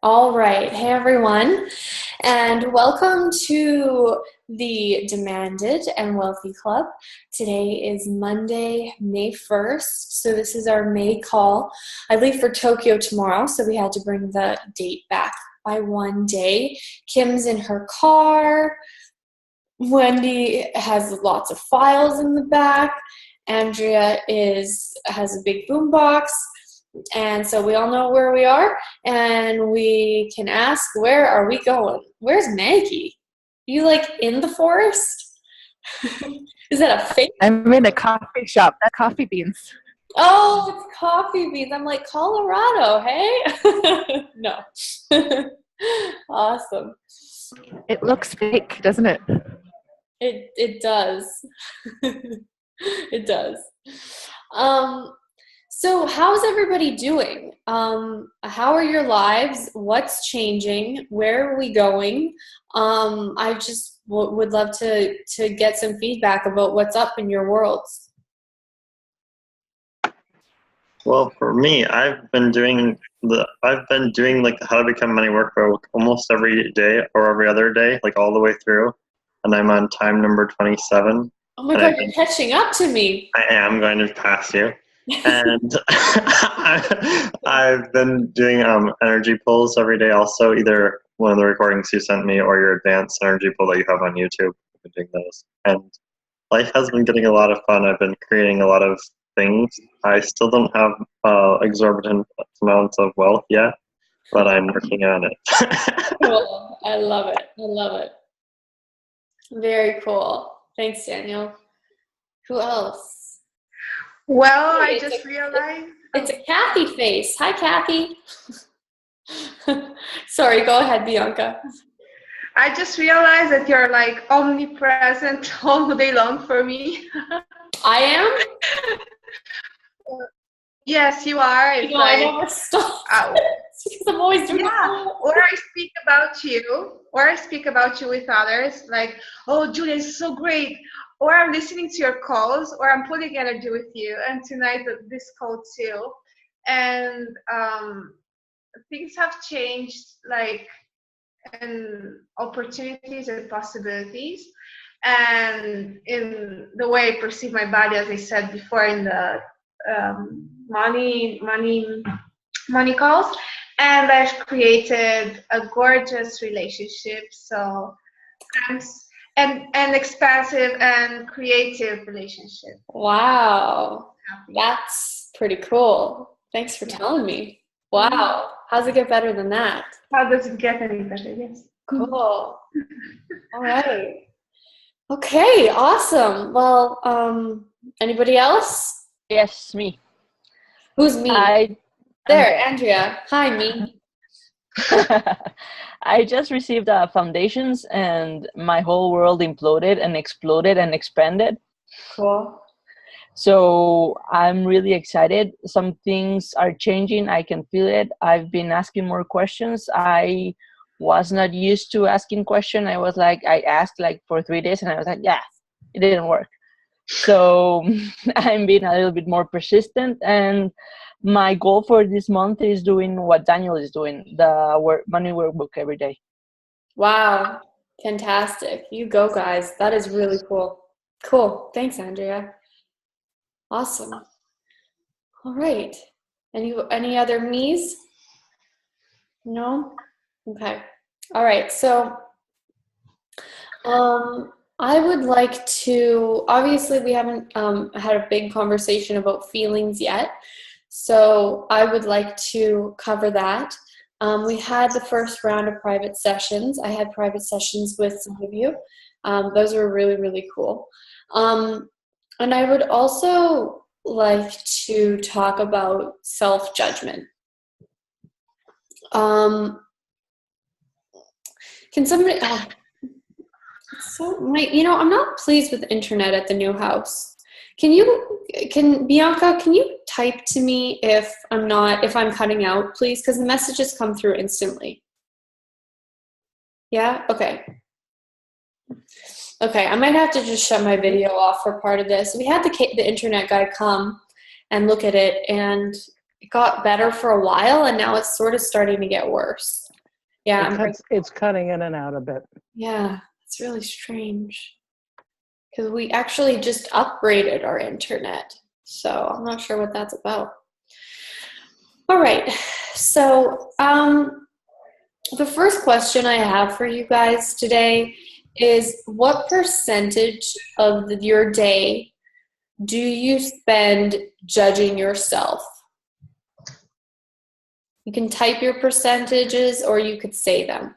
All right. Hey, everyone, and welcome to the Demanded and Wealthy Club. Today is Monday, May 1st, so this is our May call. I leave for Tokyo tomorrow, so we had to bring the date back by one day. Kim's in her car. Wendy has lots of files in the back. Andrea has a big boombox. And so we all know where we are, and we can ask, where are we going? Where's Maggie? You like in the forest? Is that a fake? I'm in a coffee shop. That's coffee beans. Oh, it's coffee beans. I'm like, Colorado, hey? No. Awesome. It looks fake, doesn't it? It does. It does. So how's everybody doing? How are your lives? What's changing? Where are we going? I just would love to get some feedback about what's up in your worlds. Well, for me, I've been doing like the How to Become Money workbook almost every day or every other day, like all the way through, and I'm on time number 27. Oh my God, you're catching up to me. I am going to pass you. And I've been doing energy pulls every day also, either one of the recordings you sent me or your advanced energy pull that you have on YouTube. I've been doing those. And life has been getting a lot of fun. I've been creating a lot of things. I still don't have exorbitant amounts of wealth yet, but I'm working on it. Cool. I love it. I love it. Very cool. Thanks, Daniel. Who else? Well, I just realized. It's a Kathy face. Hi, Kathy. Sorry, go ahead, Bianca. I just realized that you're like omnipresent all day long for me. I am? Yes, you are. It's like, I never stop. Because I'm always doing Or I speak about you with others, like, oh, Julia is so great. Or I'm listening to your calls, or I'm putting energy with you. And tonight, this call too. And things have changed, like, in opportunities and possibilities. And in the way I perceive my body, as I said before, in the money calls. And I've created a gorgeous relationship. So an expansive and creative relationship. Wow. That's pretty cool. Thanks for telling me. Wow. How's it get better than that? How does it get any better? Yes. Cool. All right. Okay, awesome. Well, anybody else? Yes, me. Who's me? There, Andrea. Hi, me. I just received foundations, and my whole world imploded and exploded and expanded. Cool. So I'm really excited. Some things are changing. I can feel it. I've been asking more questions. I was not used to asking questions. I asked like for 3 days, and I was like, yeah, it didn't work. So I'm being a little bit more persistent, and my goal for this month is doing what Daniel is doing, the money workbook every day. Wow. Fantastic. You go, guys. That is really cool. Cool. Thanks, Andrea. Awesome. All right. Any other me's? No? Okay. All right. So I would like to, obviously we haven't had a big conversation about feelings yet. So I would like to cover that. We had the first round of private sessions. I had private sessions with some of you. Those were really, really cool. And I would also like to talk about self-judgment. Can somebody, I'm not pleased with the internet at the new house. Bianca, can you type to me if I'm cutting out, please? Because the messages come through instantly. Yeah? Okay. Okay, I might have to just shut my video off for part of this. We had the internet guy come and look at it, and it got better for a while, and now it's sort of starting to get worse. Yeah, It's cutting in and out a bit. yeah, it's really strange because we actually just upgraded our internet, so I'm not sure what that's about. All right, so the first question I have for you guys today is, what percentage of your day do you spend judging yourself? You can type your percentages or you could say them.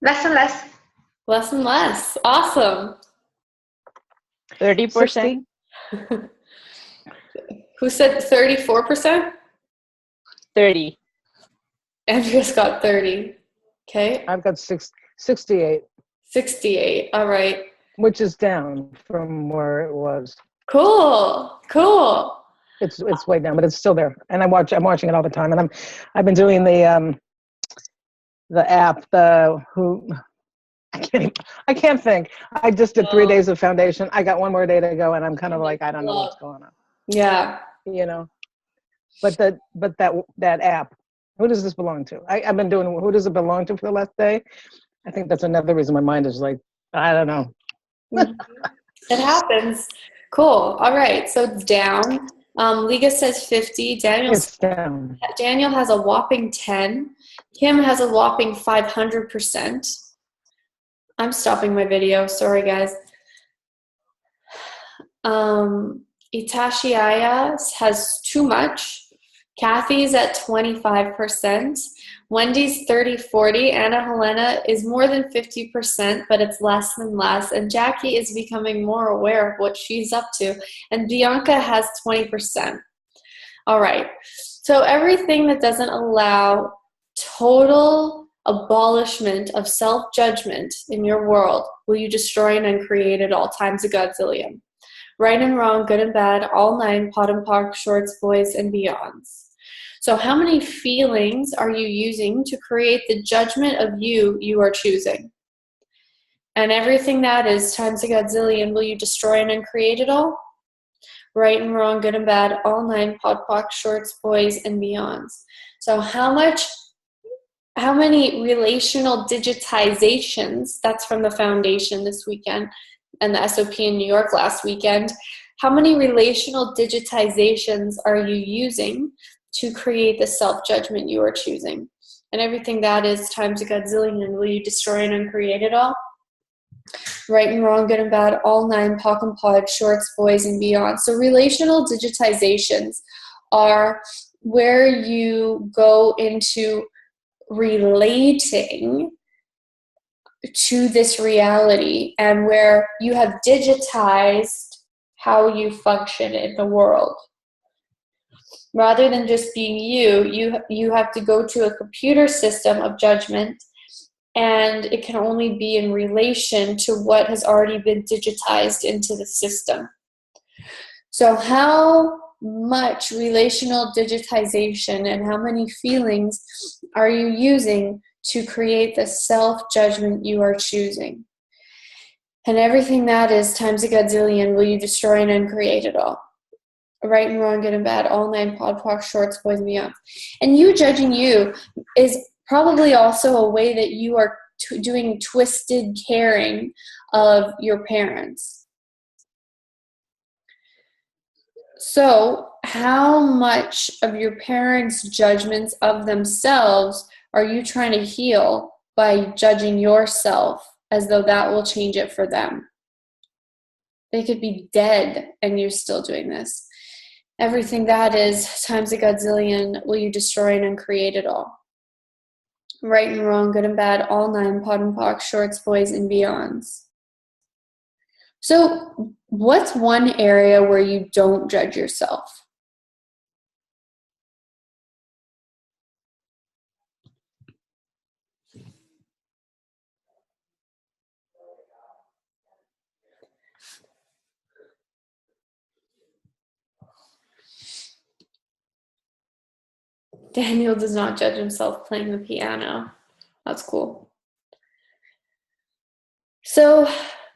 Less and less. Less and less. Awesome. 30%. Who said 34%? 30. Andrea's got 30. Okay. I've got 68. 68. All right. Which is down from where it was. Cool. Cool. It's way down, but it's still there. And I'm watching it all the time. And I've been doing the app, I can't think. I just did 3 days of foundation. I got one more day to go, and I'm kind of like, I don't know what's going on. Yeah. You know. But that app, who does this belong to? I've been doing, who does it belong to for the last day? I think that's another reason my mind is like, I don't know. It happens. Cool. All right. So it's down. Liga says 50. It's down. Daniel has a whopping 10. Kim has a whopping 500%. I'm stopping my video. Sorry, guys. Itashiaya has too much. Kathy's at 25%. Wendy's 30-40. Anna Helena is more than 50%, but it's less than less. And Jackie is becoming more aware of what she's up to. And Bianca has 20%. All right. So everything that doesn't allow total abolishment of self-judgment in your world, will you destroy and uncreate at all times a godzillion? Right and wrong, good and bad, all 9, pot and pock, shorts, boys, and beyonds. So how many feelings are you using to create the judgment of you are choosing? And everything that is times a godzillion, will you destroy and uncreate it all? Right and wrong, good and bad, all 9, pot, pock, shorts, boys, and beyonds. So how many relational digitizations, that's from the foundation this weekend, and the SOP in New York last weekend, how many relational digitizations are you using to create the self-judgment you are choosing? And everything that is times a godzillion, will you destroy and uncreate it all? Right and wrong, good and bad, all 9, pock and pod, shorts, boys, and beyond. So relational digitizations are where you go into relating to this reality and where you have digitized how you function in the world. Rather than just being you have to go to a computer system of judgment, and it can only be in relation to what has already been digitized into the system. So how much relational digitization and how many feelings are you using to create the self-judgment you are choosing? And everything that is times a godzillion, will you destroy and uncreate it all? Right and wrong, good and bad, all 9, pod, pock, shorts, boys, and beyond. And you judging you is probably also a way that you are doing twisted caring of your parents. So how much of your parents' judgments of themselves are you trying to heal by judging yourself as though that will change it for them? They could be dead and you're still doing this. Everything that is times a godzillion, will you destroy and uncreate it all? Right and wrong, good and bad, all 9, pot and pock, shorts, boys, and beyonds. So what's one area where you don't judge yourself? Daniel does not judge himself playing the piano. That's cool. So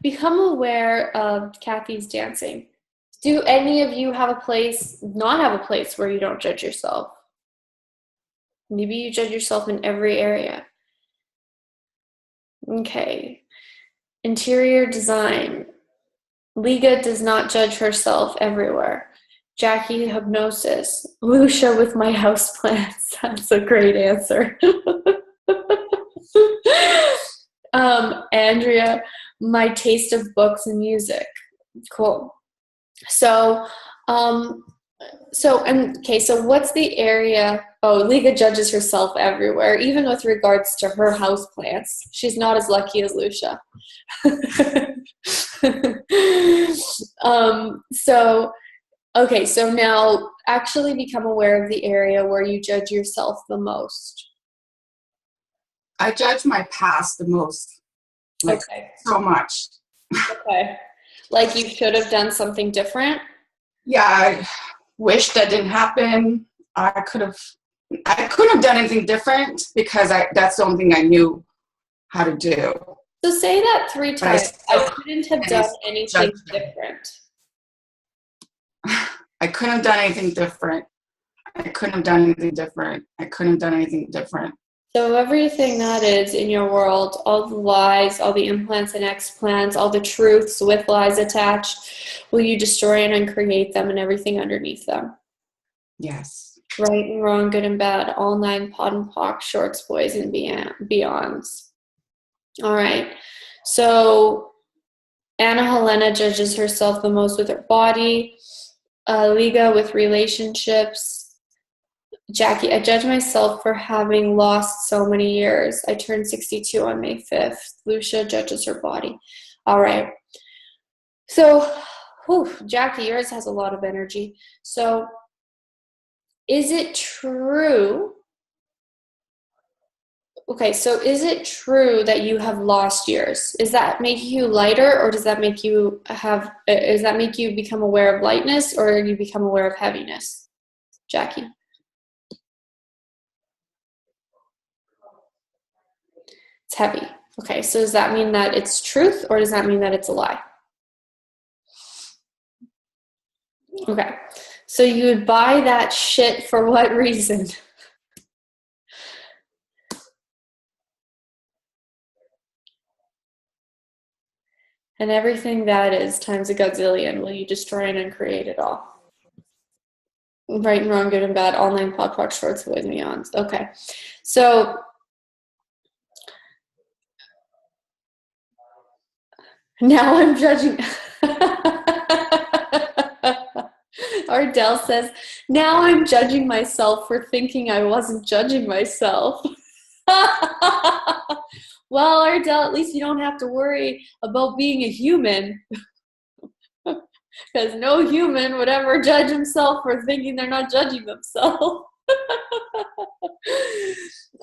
become aware of Kathy's dancing. Do any of you not have a place where you don't judge yourself? Maybe you judge yourself in every area. Okay. Interior design. Liga does not judge herself everywhere. Jackie, hypnosis. Lucia with my houseplants. That's a great answer. Andrea, my taste of books and music. Cool. So what's the area? Oh, Liga judges herself everywhere, even with regards to her houseplants. She's not as lucky as Lucia. So now actually become aware of the area where you judge yourself the most. I judge my past the most. So much. Okay. Like you should have done something different? Yeah, I wish that didn't happen. I couldn't have done anything different because that's the only thing I knew how to do. So say that 3 times. I couldn't have done anything different. I couldn't have done anything different. I couldn't have done anything different. I couldn't have done anything different. So everything that is in your world, all the lies, all the implants and explants, all the truths with lies attached, will you destroy and uncreate them and everything underneath them? Yes. Right and wrong, good and bad, all 9 pod and poc, shorts, boys, and beyonds. All right. So Anna Helena judges herself the most with her body. Liga with relationships. Jackie, I judge myself for having lost so many years. I turned 62 on May 5th. Lucia judges her body. All right. So, Jackie, yours has a lot of energy. So, is it true? Okay, so is it true that you have lost years? Does that make you lighter, or does that make you become aware of lightness, or you become aware of heaviness? Jackie? It's heavy. Okay, so does that mean that it's truth, or does that mean that it's a lie? Okay, so you would buy that shit for what reason? And everything that is times a gazillion, will you destroy and uncreate it all? Right and wrong, good and bad, all 9 pod, poc, shorts, boys, and beyonds. Okay, so now I'm judging. Ardell says, now I'm judging myself for thinking I wasn't judging myself. Well, Ardell, at least you don't have to worry about being a human. Because no human would ever judge himself for thinking they're not judging themselves.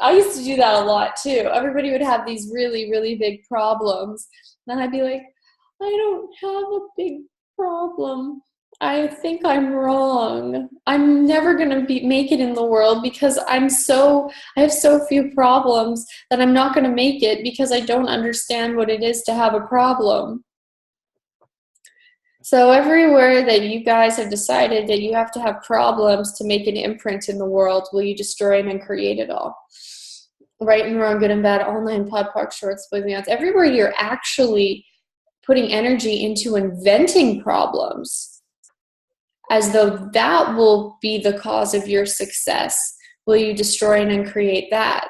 I used to do that a lot too. Everybody would have these really, really big problems. Then I'd be like, I don't have a big problem. I think I'm wrong. I'm never going to make it in the world because I have so few problems that I'm not going to make it because I don't understand what it is to have a problem. So everywhere that you guys have decided that you have to have problems to make an imprint in the world, will you destroy and create it all? Right and wrong, good and bad, all 9 pod, poc, shorts, boys, and beyonds. Everywhere you're actually putting energy into inventing problems, as though that will be the cause of your success, will you destroy and uncreate that?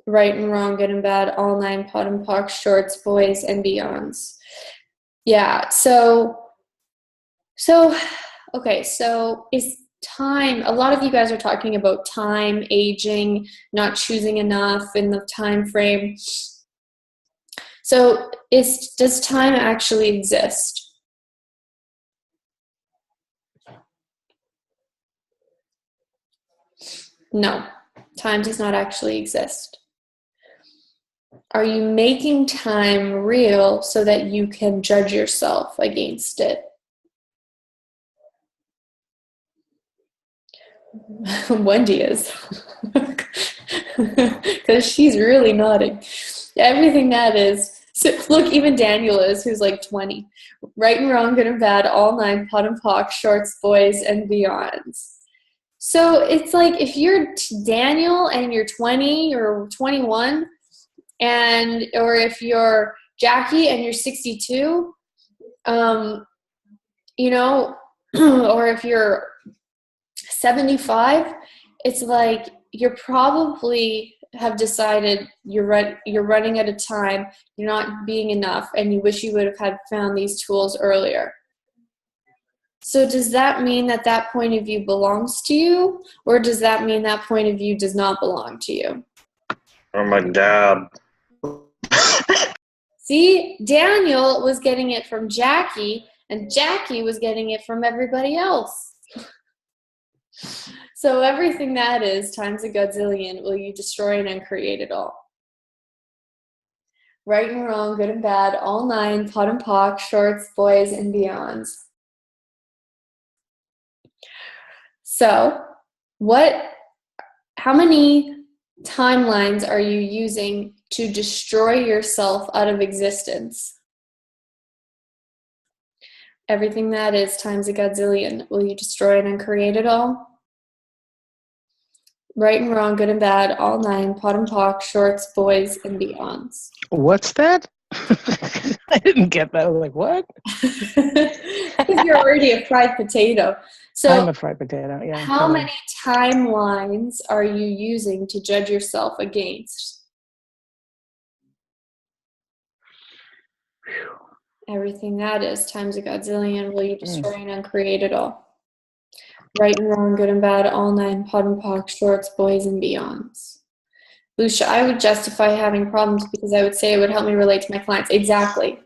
Right and wrong, good and bad, all 9 pod and poc, shorts, boys, and beyonds. Yeah, so is time, a lot of you guys are talking about time, aging, not choosing enough in the time frame. So does time actually exist? No, time does not actually exist. Are you making time real so that you can judge yourself against it? Wendy is. Because she's really nodding. Everything that is. So, look, even Daniel is, who's like 20. Right and wrong, good and bad, all 9 pod and poc, shorts, boys, and beyonds. So it's like if you're Daniel and you're 20 or 21, or if you're Jackie and you're 62, you know, or if you're 75, it's like you're probably have decided you're running out of time, you're not being enough, and you wish you would have had found these tools earlier. So does that mean that that point of view belongs to you, or does that mean that point of view does not belong to you? Oh my God. See, Daniel was getting it from Jackie, and Jackie was getting it from everybody else. So everything that is times a godzillion, will you destroy and uncreate it all? Right and wrong, good and bad, all nine, pot and pock, shorts, boys, and beyonds. So how many timelines are you using to destroy yourself out of existence? Everything that is times a godzillion, will you destroy and uncreate it all? Right and wrong, good and bad, all nine, pot and pock, shorts, boys, and beyonds. What's that? I didn't get that. I was like, what? Because you're already a fried potato. So I'm a fried potato. Yeah. how totally. many timelines are you using to judge yourself against? Everything that is times a godzillion, will you destroy and uncreate it all? Right and wrong, good and bad, all nine, pot and pock, shorts, boys, and beyonds. Lucia, I would justify having problems because I would say it would help me relate to my clients. Exactly.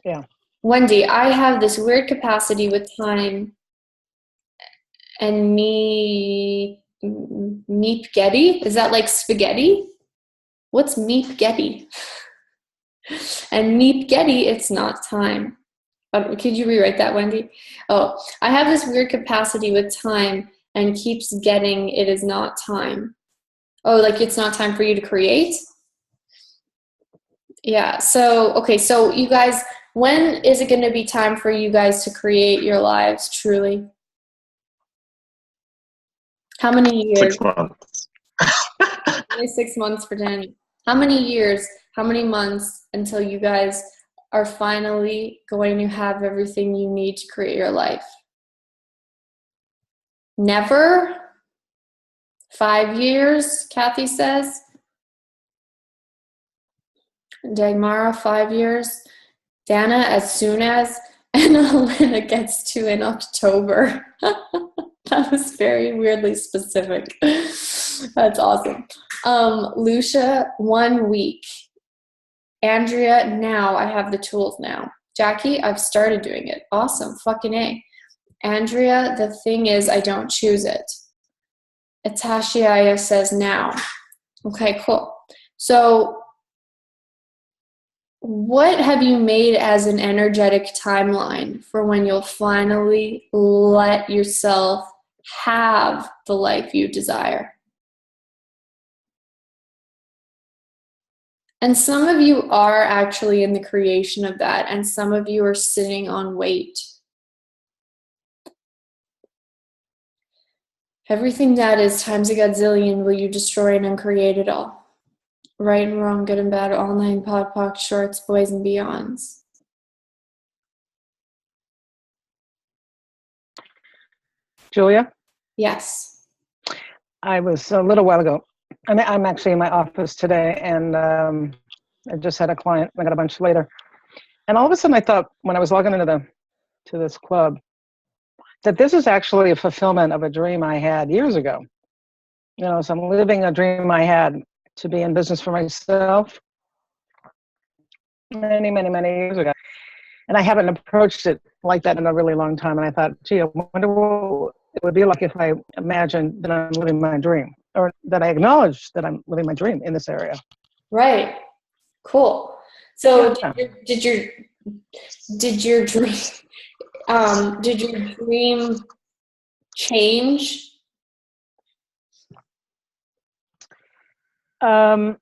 Yeah. Wendy, I have this weird capacity with time and meep-getty. Is that like spaghetti? What's meep-getty? And meep-getty, it's not time. Could you rewrite that, Wendy? Oh, I have this weird capacity with time and keeps getting it is not time. Oh, like it's not time for you to create? Yeah, so, okay, so you guys, when is it going to be time for you guys to create your lives truly? How many years? 6 months. Only 6 months for Daniel. How many years, how many months until you guys are finally going to have everything you need to create your life? Never? 5 years, Kathy says. Dagmara, 5 years. Dana, as soon as. And Elena gets to in October. That was very weirdly specific. That's awesome. Lucia, 1 week. Andrea, now I have the tools now. Jackie, I've started doing it. Awesome. Fucking A. Andrea, the thing is, I don't choose it. Atashiaya says now. Okay, cool. So what have you made as an energetic timeline for when you'll finally let yourself have the life you desire? And some of you are actually in the creation of that, and some of you are sitting on wait. Everything that is times a godzillion, will you destroy and uncreate it all? Right and wrong, good and bad, all nine, pod, poc, shorts, boys, and beyonds. Julia, Yes. I was a little while ago. I'm actually in my office today, and I just had a client. I got a bunch later, and all of a sudden, I thought when I was logging into this club that this is actually a fulfillment of a dream I had years ago. You know, so I'm living a dream I had to be in business for myself many, many, many years ago. And I haven't approached it like that in a really long time. And I thought, gee, I wonder what it would be like if I imagined that I'm living my dream, or that I acknowledge that I'm living my dream in this area. Right. Cool. So Yeah. did your dream change?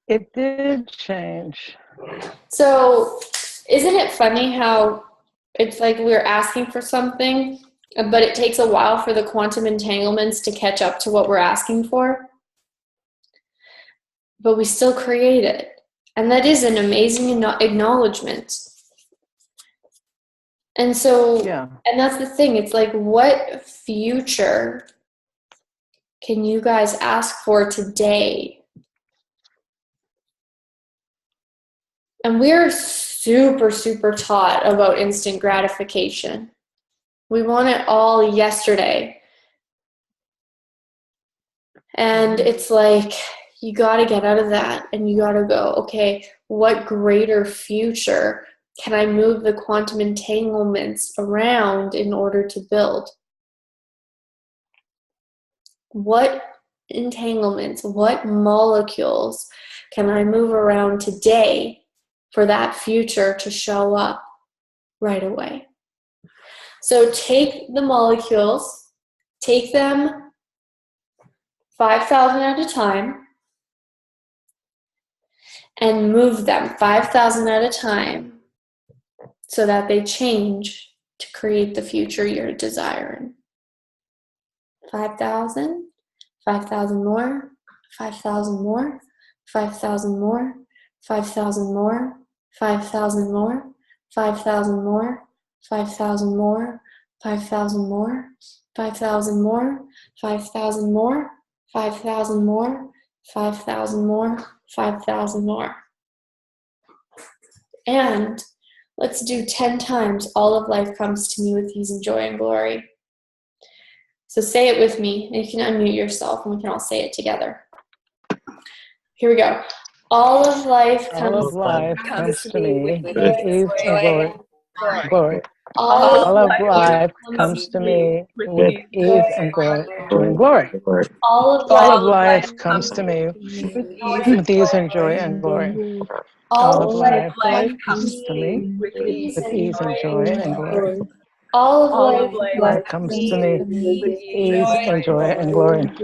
It did change. So isn't it funny how it's like we're asking for something but it takes a while for the quantum entanglements to catch up to what we're asking for. But we still create it. And that is an amazing acknowledgement. And so, and that's the thing. It's like, what future can you guys ask for today? And we're super, super taught about instant gratification. We want it all yesterday. And it's like, you got to get out of that and you got to go, okay, what greater future can I move the quantum entanglements around in order to build? What entanglements, what molecules can I move around today for that future to show up right away? So take the molecules, take them 5,000 at a time, and move them 5,000 at a time so that they change to create the future you're desiring. 5,000, 5,000 more, 5,000 more, 5,000 more, 5,000 more, 5,000 more, 5,000 more, 5,000 more, 5,000 more, 5,000 more, 5,000 more, 5,000 more, 5,000 more, 5,000 more. And let's do 10 times all of life comes to me with ease and joy and glory. So say it with me, and you can unmute yourself, and we can all say it together. Here we go. All of life comes to me with ease and glory. All of life comes to me with ease and glory. All of life comes to me with ease and joy and glory. All of life comes to me with ease and joy and glory. All of life comes to me with ease and joy and glory.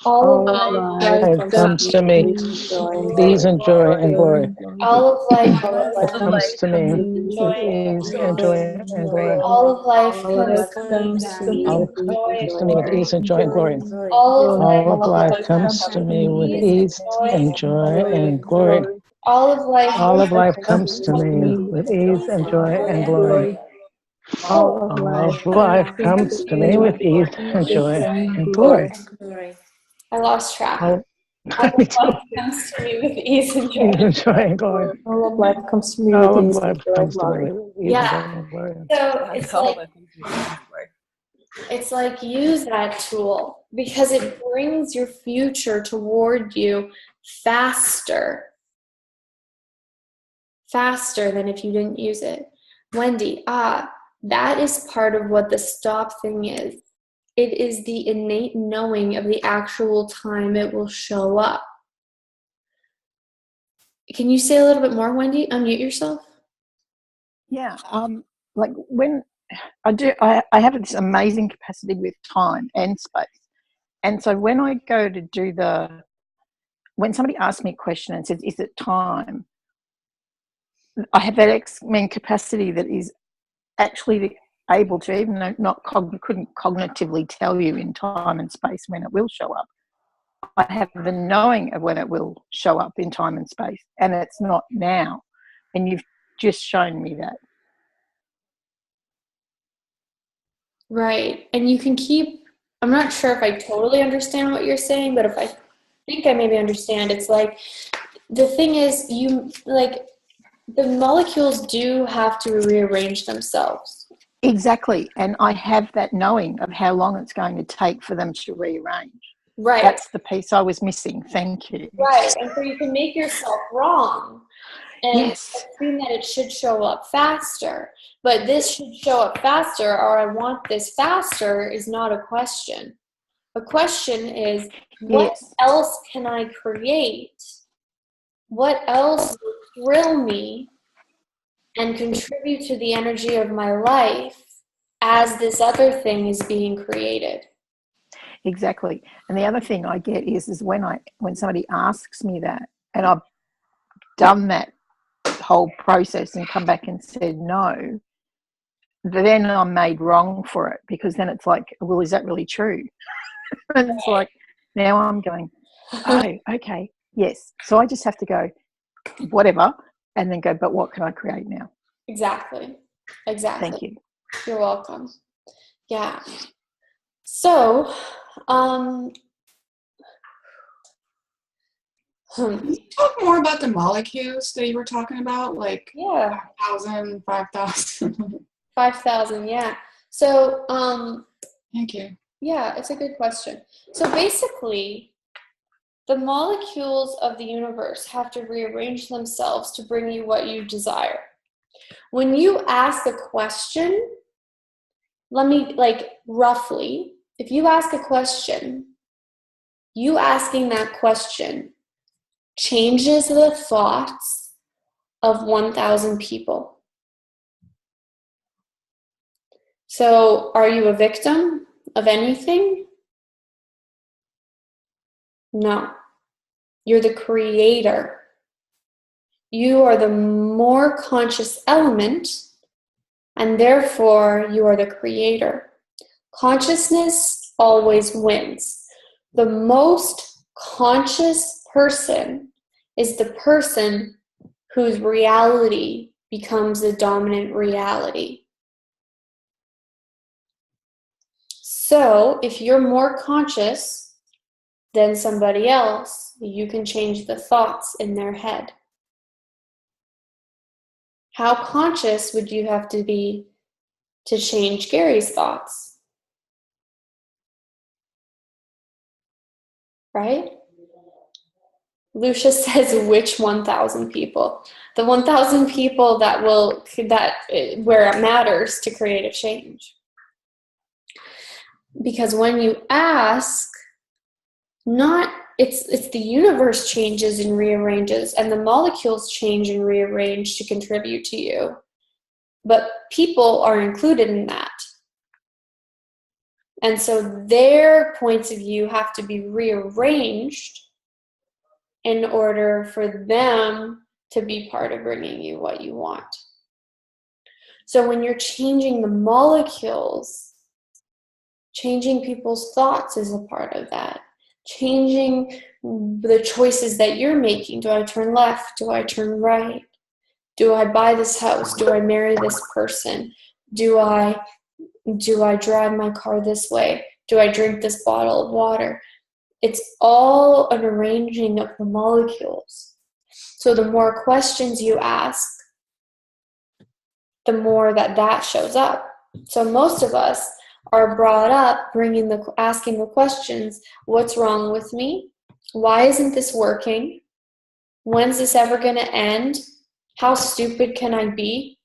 All of life comes to me with ease and joy and glory. All of life comes to me with ease and joy and glory. All of life comes to me with ease and joy and glory. All of life comes to me with ease and joy and glory. All of life comes to me with ease and joy and glory. All of life comes to me with ease and joy and glory. I lost track. All of life comes to me with ease and joy and glory. All of life comes to me All with of ease life comes to me with ease and glory. So it's like use that tool because it brings your future toward you faster than if you didn't use it. Wendy, that is part of what the stop thing is. It is the innate knowing of the actual time it will show up. Can you say a little bit more, Wendy? Unmute yourself. Yeah, like when I have this amazing capacity with time and space. And so when I go to do when somebody asks me a question and says, is it time? I have that X-Men capacity that is actually able to, even though couldn't cognitively tell you in time and space when it will show up. I have the knowing of when it will show up in time and space, and it's not now. And you've just shown me that. Right. And you can I'm not sure if I totally understand what you're saying, but if I think I maybe understand, it's like, the thing is, the molecules do have to rearrange themselves. Exactly. And I have that knowing of how long it's going to take for them to rearrange. Right. That's the piece I was missing. Thank you. Right. And so you can make yourself wrong and assume that it should show up faster. But this should show up faster, or I want this faster, is not a question. A question is, what else can I create? What else will thrill me and contribute to the energy of my life as this other thing is being created? Exactly. And the other thing I get is when somebody asks me that, and I've done that whole process and come back and said no, then I'm made wrong for it, because then it's like, well, is that really true? And it's like, now I'm going, oh, okay, yes. So I just have to go, whatever, and then go, but what can I create now? Exactly. Thank you. You're welcome. Yeah. So, Can you talk more about the molecules that you were talking about? Like yeah. 5,000, 5,000. 5,000, yeah. So, Thank you. yeah, it's a good question. So basically, the molecules of the universe have to rearrange themselves to bring you what you desire. When you ask a question, let me, like, roughly, if you ask a question, you asking that question changes the thoughts of 1,000 people. So, are you a victim of anything? No. You're the creator. You are the more conscious element, and therefore you are the creator. Consciousness always wins. The most conscious person is the person whose reality becomes the dominant reality. So, if you're more conscious than somebody else, you can change the thoughts in their head. How conscious would you have to be to change Gary's thoughts? Right? Lucia says, which 1,000 people? The 1,000 people where it matters to create a change. Because when you ask, it's the universe changes and rearranges, and the molecules change and rearrange to contribute to you. But people are included in that. And so their points of view have to be rearranged in order for them to be part of bringing you what you want. So when you're changing the molecules, changing people's thoughts is a part of that. Changing the choices that you're making. Do I turn left? Do I turn right? Do I buy this house? Do I marry this person? Do I drive my car this way? Do I drink this bottle of water? It's all an arranging of the molecules. So the more questions you ask, the more that shows up. So most of us are brought up asking the questions, what's wrong with me? Why isn't this working? When's this ever going to end? How stupid can I be?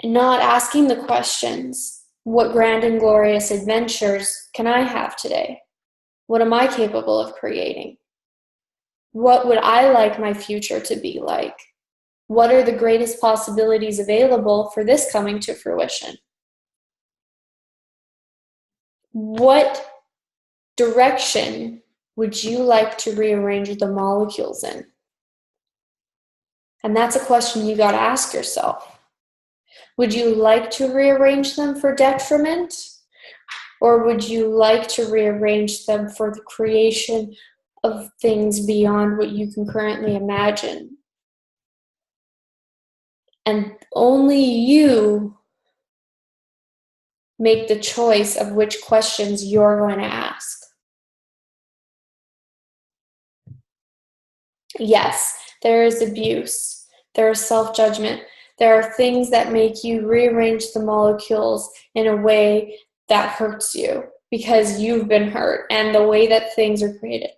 Not asking the questions, what grand and glorious adventures can I have today? What am I capable of creating? What would I like my future to be like? What are the greatest possibilities available for this coming to fruition? What direction would you like to rearrange the molecules in? And that's a question you got to ask yourself. Would you like to rearrange them for detriment? Or would you like to rearrange them for the creation of things beyond what you can currently imagine? And only you make the choice of which questions you're going to ask. Yes, there is abuse. There is self-judgment. There are things that make you rearrange the molecules in a way that hurts you because you've been hurt and the way that things are created.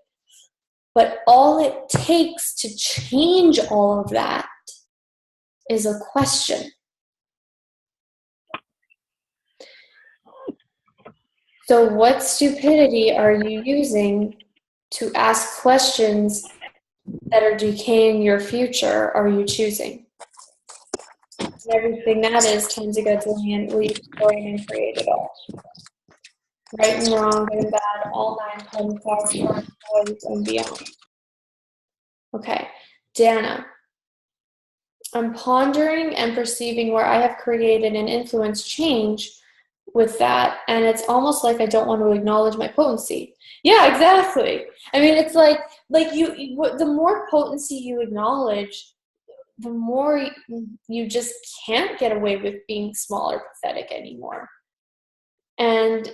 But all it takes to change all of that is a question. So what stupidity are you using to ask questions that are decaying your before are you choosing? And everything that is times a gazillion, will you destroy and create it all? Right and wrong, good and bad, all 9 10,000 and beyond. Okay, Dana, I'm pondering and perceiving where I have created and influenced change with that, and it's almost like I don't want to acknowledge my potency. Yeah, exactly. I mean, it's like the more potency you acknowledge, the more you just can't get away with being small or pathetic anymore. And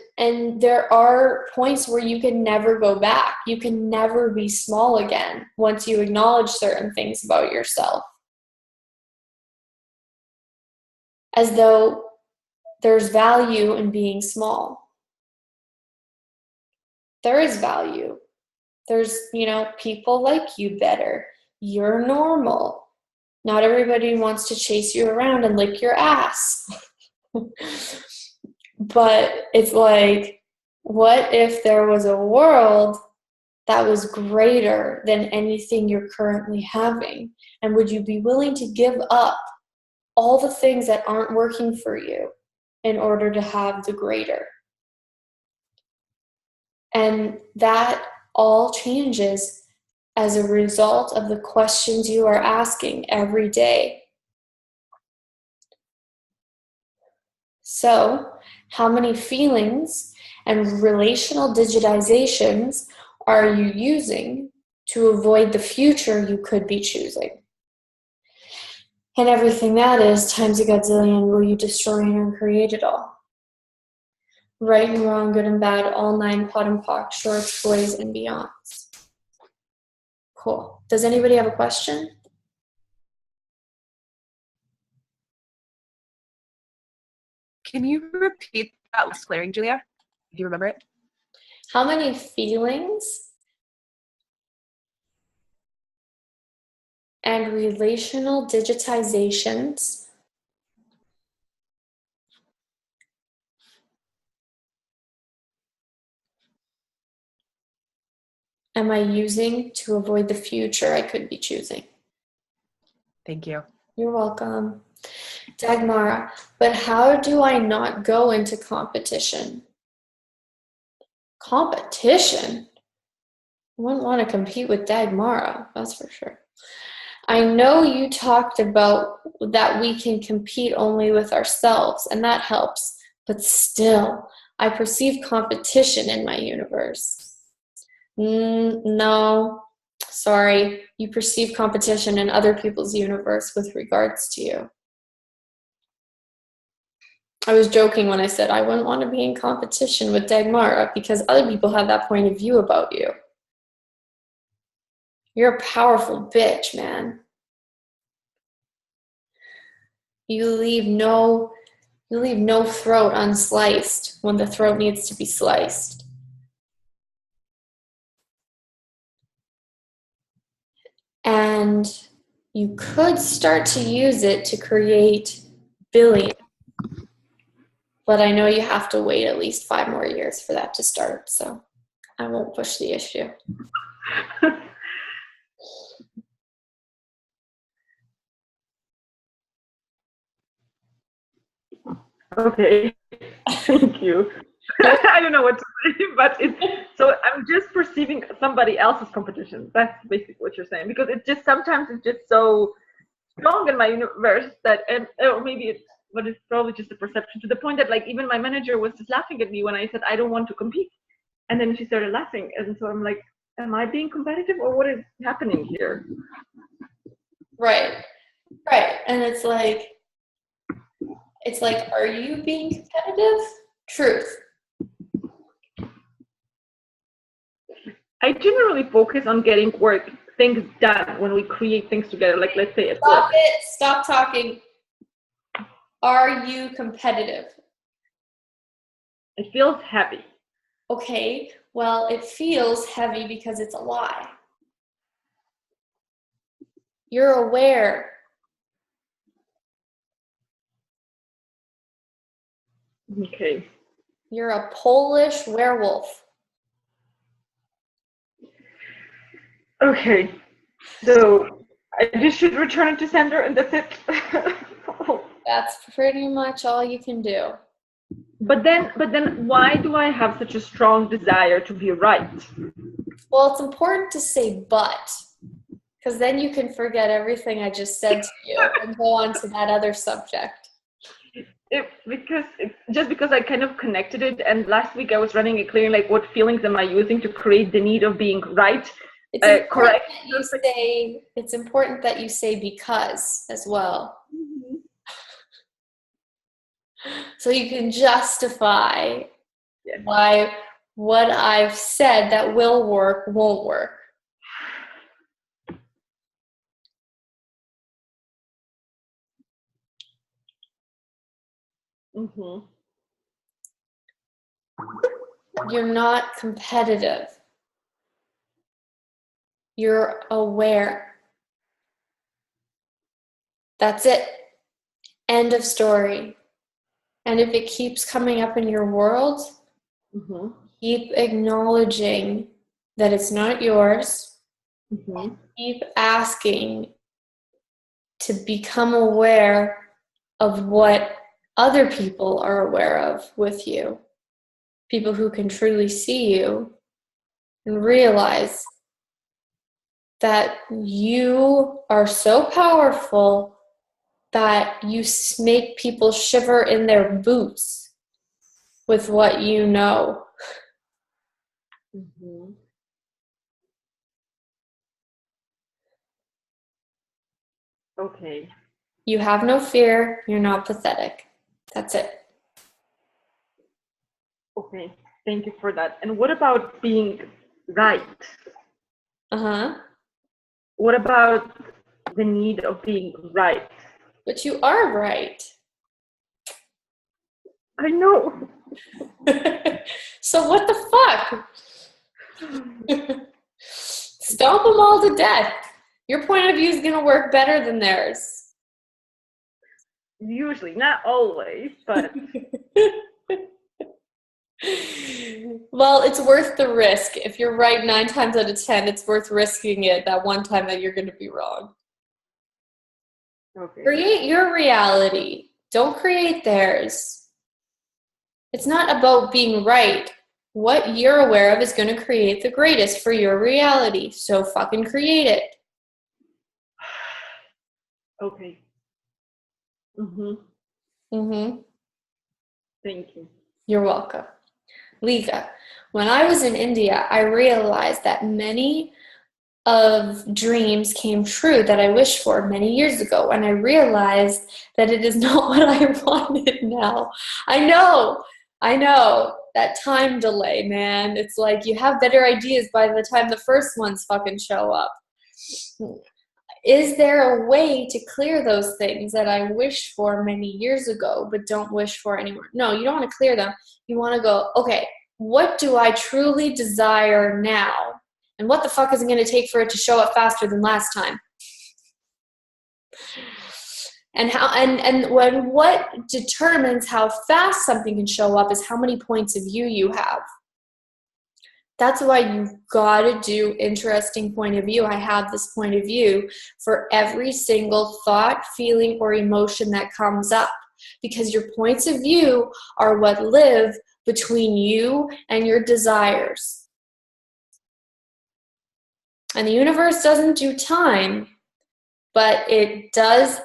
there are points where you can never go back. You can never be small again once you acknowledge certain things about yourself. As though there's value in being small. There is value. There's, people like you better. You're normal. Not everybody wants to chase you around and lick your ass. But it's like, what if there was a world that was greater than anything you're currently having? And would you be willing to give up all the things that aren't working for you in order to have the greater? And that all changes as a result of the questions you are asking every day. So, how many feelings and relational digitizations are you using to avoid the future you could be choosing? And everything that is times a godzillion, will you destroy and create it all? Right and wrong, good and bad, all 9 pot and pock, shorts, boys, and beyonds. Cool. Does anybody have a question? Can you repeat that last clearing, Julia? Do you remember it? How many feelings and relational digitizations am I using to avoid the future I could be choosing? Thank you. You're welcome. Dagmara, but how do I not go into competition? Competition? I wouldn't want to compete with Dagmara, that's for sure. I know you talked about that we can compete only with ourselves, and that helps, but still, I perceive competition in my universe. No, sorry, you perceive competition in other people's universe with regards to you. I was joking when I said I wouldn't want to be in competition with Dagmara because other people have that point of view about you. You're a powerful bitch, man. You leave no throat unsliced when the throat needs to be sliced. And you could start to use it to create billions. But I know you have to wait at least 5 more years for that to start, so I won't push the issue. Okay, thank you. I don't know what to say, but so I'm just perceiving somebody else's competition. That's basically what you're saying, because sometimes it's just so strong in my universe that, or maybe it's probably just a perception, to the point that like even my manager was just laughing at me when I said I don't want to compete, and then she started laughing, and so I'm like, am I being competitive or what is happening here? Right, and it's like, are you being competitive? Truth. I generally focus on getting things done when we create things together. Like, let's say at work. Stop talking. Are you competitive? It feels heavy. Okay, well, it feels heavy because it's a lie. You're aware. Okay. You're a Polish werewolf. Okay. So I just should return it to sender and that's it. That's pretty much all you can do. But then why do I have such a strong desire to be right? Well, it's important to say but, Because then you can forget everything I just said to you and go on to that other subject. Because I kind of connected it, and last week I was running a clearing, like what feelings am I using to create the need of being right, correct? It's important that you say because as well. Mm-hmm. So you can justify why what I've said that will work won't work. Mm-hmm. You're not competitive. You're aware. That's it. End of story. And if it keeps coming up in your world, Mm-hmm. keep acknowledging that it's not yours. Mm-hmm. Keep asking to become aware of what other people are aware of with you. People who can truly see you and realize that you are so powerful that you make people shiver in their boots with what you know. Mm-hmm. Okay. You have no fear. You're not pathetic. That's it. Okay. Thank you for that. And what about being right? Uh-huh. What about the need of being right? But you are right. I know. So what the fuck? Stomp them all to death. Your point of view is going to work better than theirs. Usually, not always, but well, it's worth the risk. If you're right 9 times out of 10, it's worth risking it that one time that you're going to be wrong. okay. Create your reality. Don't create theirs. It's not about being right. What you're aware of is going to create the greatest for your reality. So fucking create it. Okay. Mm-hmm. Mm-hmm. Thank you. You're welcome. Liga, when I was in India, I realized that many of dreams came true that I wished for many years ago, and I realized that it is not what I wanted now. I know, that time delay, man. It's like you have better ideas by the time the first ones fucking show up. Is there a way to clear those things that I wished for many years ago but don't wish for anymore? No, you don't want to clear them. You want to go, okay, what do I truly desire now? And what the fuck is it going to take for it to show up faster than last time? And what determines how fast something can show up is how many points of view you have. That's why you've got to do interesting point of view. I have this point of view for every single thought, feeling, or emotion that comes up, because your points of view are what live between you and your desires. And the universe doesn't do time, but it does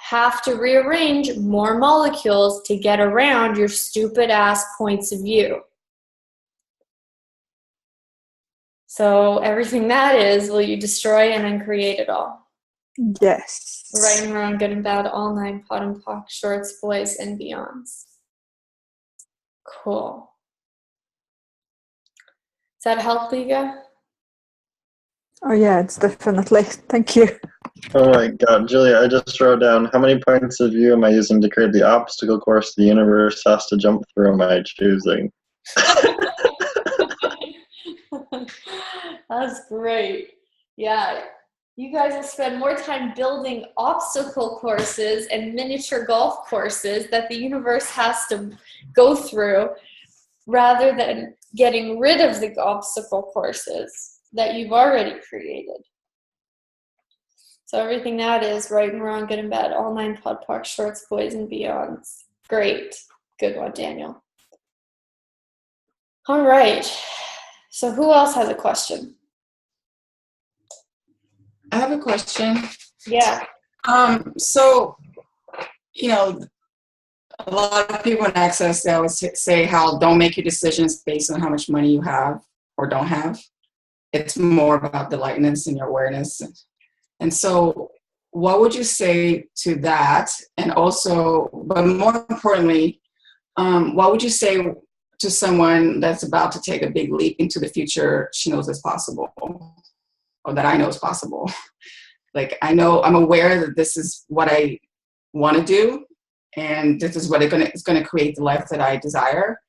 have to rearrange more molecules to get around your stupid ass points of view. So everything that is, will you destroy and then create it all? Yes. Right and wrong, good and bad, all 9, pot and pock, shorts, boys, and beyonds. Cool. Does that help, Liga? Oh yeah, it's definitely. Thank you. Oh my god, Julia, I just wrote down how many points of view am I using to create the obstacle course the universe has to jump through my choosing? That's great. Yeah. You guys will spend more time building obstacle courses and miniature golf courses that the universe has to go through rather than getting rid of the obstacle courses that you've already created. So everything that is right and wrong, good and bad, all 9, pod, park, shorts, boys, and beyonds. Great. Good one, Daniel. All right. So who else has a question? I have a question. Yeah. So, a lot of people in Access, they always say how don't make your decisions based on how much money you have or don't have. It's more about the lightness and your awareness. And so what would you say to that? And also, but more importantly, what would you say to someone that's about to take a big leap into the future she knows is possible, or that I know is possible? Like, I'm aware that this is what I want to do, and this is what it's going to create the life that I desire.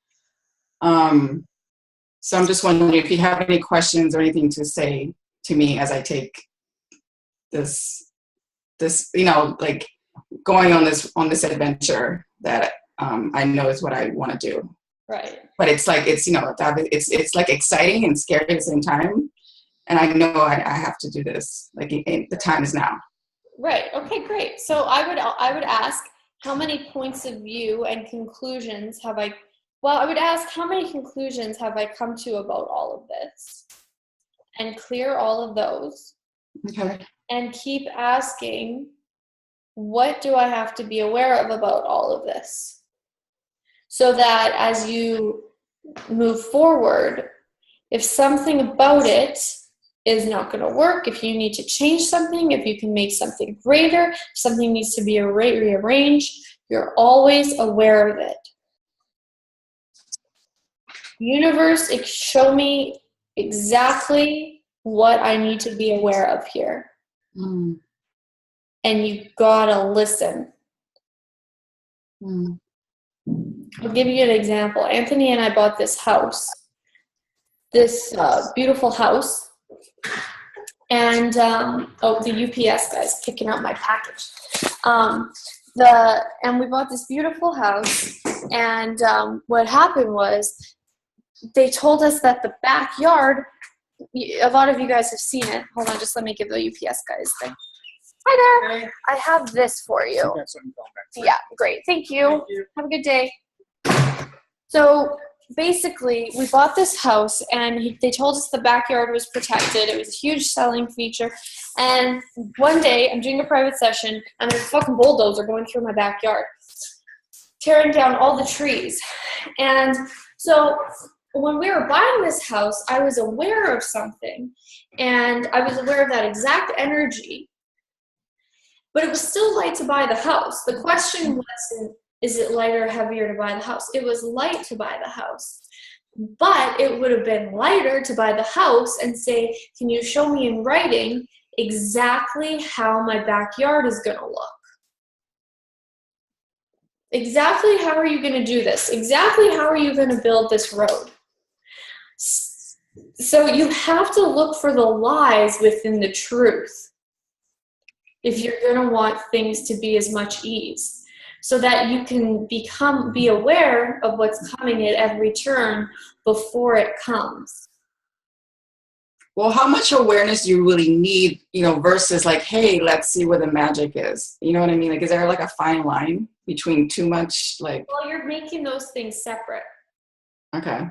So I'm just wondering if you have any questions or anything to say to me as I take this, like going on this adventure that I know is what I want to do. Right. But it's like, it's like exciting and scary at the same time. And I know I have to do this. Like, the time is now. Right. Okay, great. So I would ask, how many points of view and conclusions have I would ask, how many conclusions have I come to about all of this? And clear all of those. Okay. And keep asking, what do I have to be aware of about all of this? So that as you move forward, if something about it is not going to work, if you need to change something, if you can make something greater, if something needs to be rearranged, you're always aware of it. Universe, show me exactly what I need to be aware of here. Mm. And you gotta listen. Mm. I'll give you an example. Anthony and I bought this house, this beautiful house. And, the UPS guy's picking up my package. And we bought this beautiful house, and what happened was they told us that the backyard, a lot of you guys have seen it. Hold on, just let me give the UPS guys thing. Hi there. Hey. I have this for you. Yeah, great. Thank you. Thank you. Have a good day. So basically, we bought this house, and they told us the backyard was protected. It was a huge selling feature. And one day, I'm doing a private session, and there's a fucking bulldozer going through my backyard, tearing down all the trees. And so when we were buying this house, I was aware of something, and I was aware of that exact energy. But it was still light to buy the house. The question wasn't, is it lighter or heavier to buy the house? It was light to buy the house. But it would have been lighter to buy the house and say, can you show me in writing exactly how my backyard is going to look? Exactly how are you going to do this? Exactly how are you going to build this road? So you have to look for the lies within the truth if you're going to want things to be as much ease, so that you can be aware of what's coming at every turn before it comes. Well, how much awareness do you really need, versus like, hey, let's see where the magic is. You know what I mean? Like, is there like a fine line between too much, like? Well, you're making those things separate. Okay.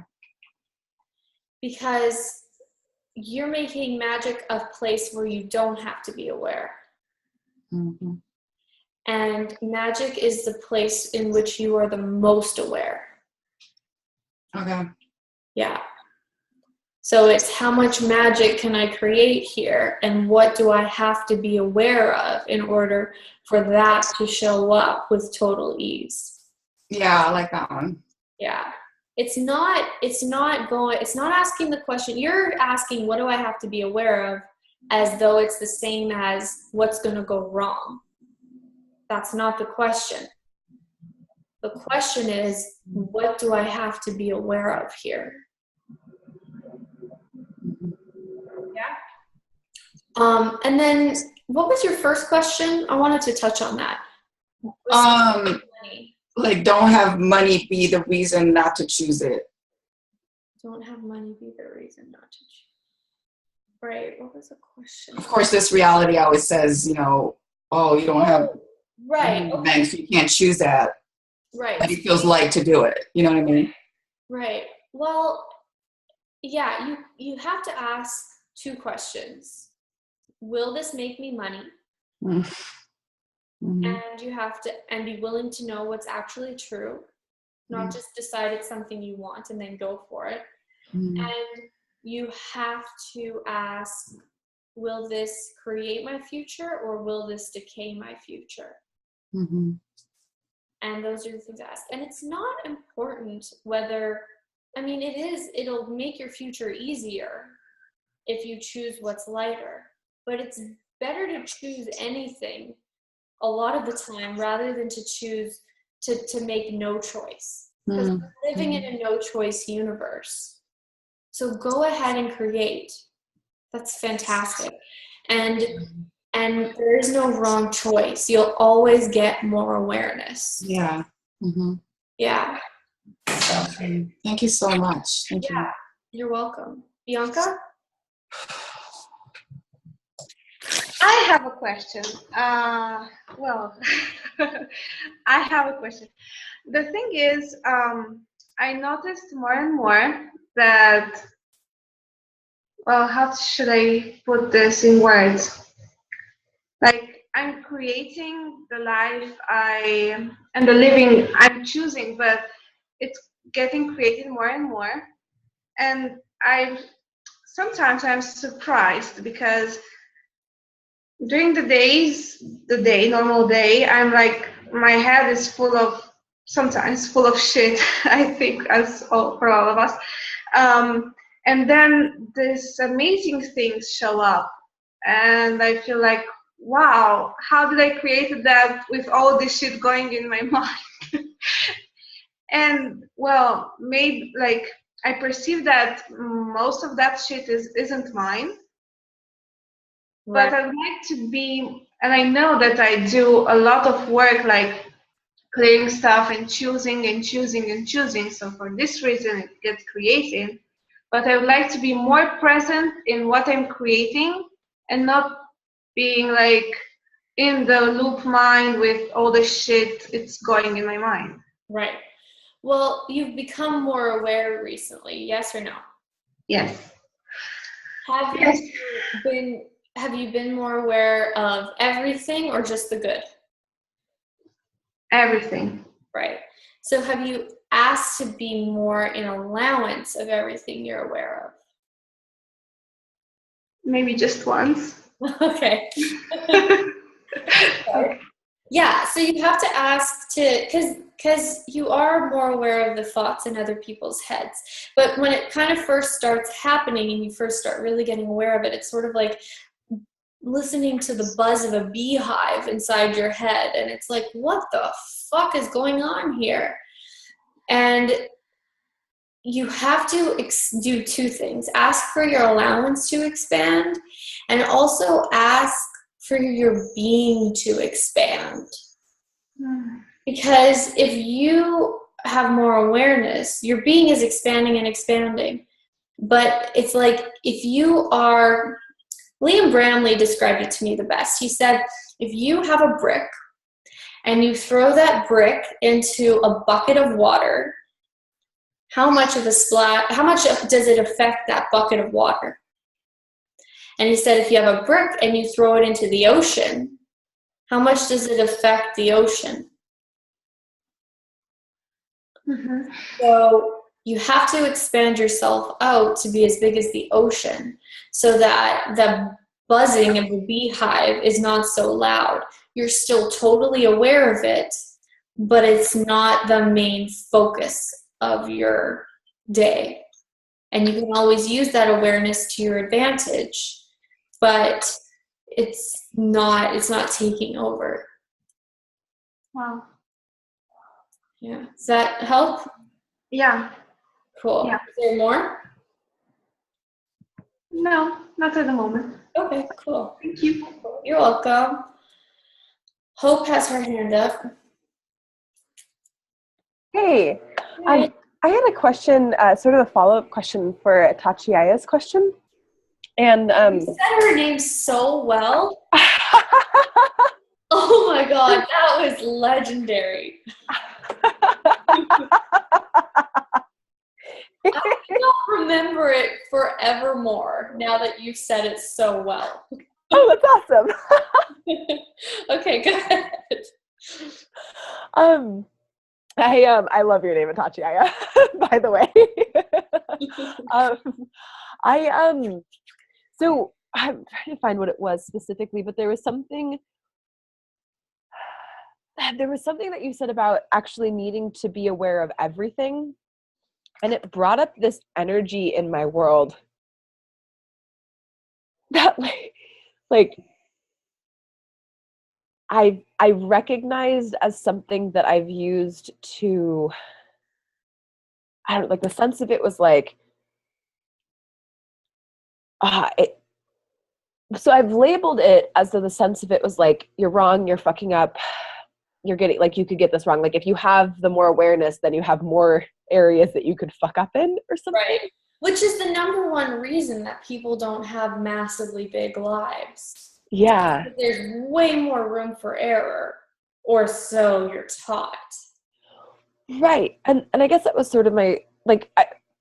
Because you're making magic a place where you don't have to be aware. Mm-hmm. And magic is the place in which you are the most aware. Okay. Yeah. So it's how much magic can I create here, and what do I have to be aware of in order for that to show up with total ease. Yeah, I like that one. Yeah. It's not asking the question. You're asking, what do I have to be aware of, as though it's the same as what's going to go wrong. That's not the question. The question is, what do I have to be aware of here? Yeah. And then, what was your first question? I wanted to touch on that. Like, don't have money be the reason not to choose it. Don't have money be the reason not to choose. Right. What was the question? Of course, this reality always says, you don't have right. Okay. So you can't choose that. Right. But it feels light to do it. You know what I mean? Right. Well, yeah, you have to ask two questions. will this make me money? Mm-hmm. And you have to, and be willing to know what's actually true, not just decide it's something you want and then go for it. Mm-hmm. And you have to ask, will this create my future or will this decay my future? Mm-hmm. And those are the things to ask. And it's not important whether, I mean, it is, it'll make your future easier if you choose what's lighter. But it's better to choose anything a lot of the time rather than to choose to make no choice. Because we're living in a no choice universe. So go ahead and create. That's fantastic. And there is no wrong choice. You'll always get more awareness. Yeah. Mm-hmm. Yeah. Thank you so much. Thank you. You're welcome. Bianca? I have a question. Well, I have a question. The thing is, I noticed more and more that, well, how should I put this in words? Like, I'm creating the life and the living I'm choosing, but it's getting created more and more. And sometimes I'm surprised because during normal day, I'm like, my head is sometimes full of shit, I think, for all of us. And then these amazing things show up. And I feel like, wow, how did I create that with all this shit going in my mind? And well, maybe like I perceive that most of that shit isn't mine. Right. But I would like to be, and I know that I do a lot of work like clearing stuff and choosing and choosing and choosing. So for this reason, it gets created. But I would like to be more present in what I'm creating and not being like in the loop mind with all the shit it's going in my mind. Right. Well, you've become more aware recently, yes or no? Yes. Have you been more aware of everything or just the good? Everything. Right. So have you asked to be more in allowance of everything you're aware of? Maybe just once. Okay. Yeah, so you have to ask because you are more aware of the thoughts in other people's heads. But when it kind of first starts happening and you first start really getting aware of it, it's sort of like listening to the buzz of a beehive inside your head. And it's like, what the fuck is going on here? And you have to do two things. Ask for your allowance to expand and also ask for your being to expand. Because if you have more awareness, your being is expanding and expanding. But it's like if you are, Liam Bramley described it to me the best. He said, if you have a brick and you throw that brick into a bucket of water, how much does it affect that bucket of water? And he said, if you have a brick and you throw it into the ocean, how much does it affect the ocean? Mm-hmm. So you have to expand yourself out to be as big as the ocean so that the buzzing of the beehive is not so loud. You're still totally aware of it, but it's not the main focus of your day. And you can always use that awareness to your advantage, but it's not taking over. Wow. Yeah. Does that help? Yeah. Cool. Yeah. Is there more? No, not at the moment. Okay, cool. Thank you. You're welcome. Hope has her hand up. Hey, Hi. I had a question, sort of a follow-up question for Tachiaya's question. And You said her name so well. Oh my god, that was legendary. I will remember it forevermore now that you've said it so well. Oh, that's awesome. Okay, good. I love your name, Itachi, by the way. um, so I'm trying to find what it was specifically, but there was something that you said about actually needing to be aware of everything. And it brought up this energy in my world that like I recognized as something that I've used to, I don't, like, the sense of it was like, it, so I've labeled it as though the sense of it was like, you're wrong, you're fucking up, you're getting, like, you could get this wrong. Like, if you have the more awareness, then you have more areas that you could fuck up in or something. Right. Which is the number one reason that people don't have massively big lives. Yeah. There's way more room for error, or so you're taught. Right. And I guess that was sort of my, like,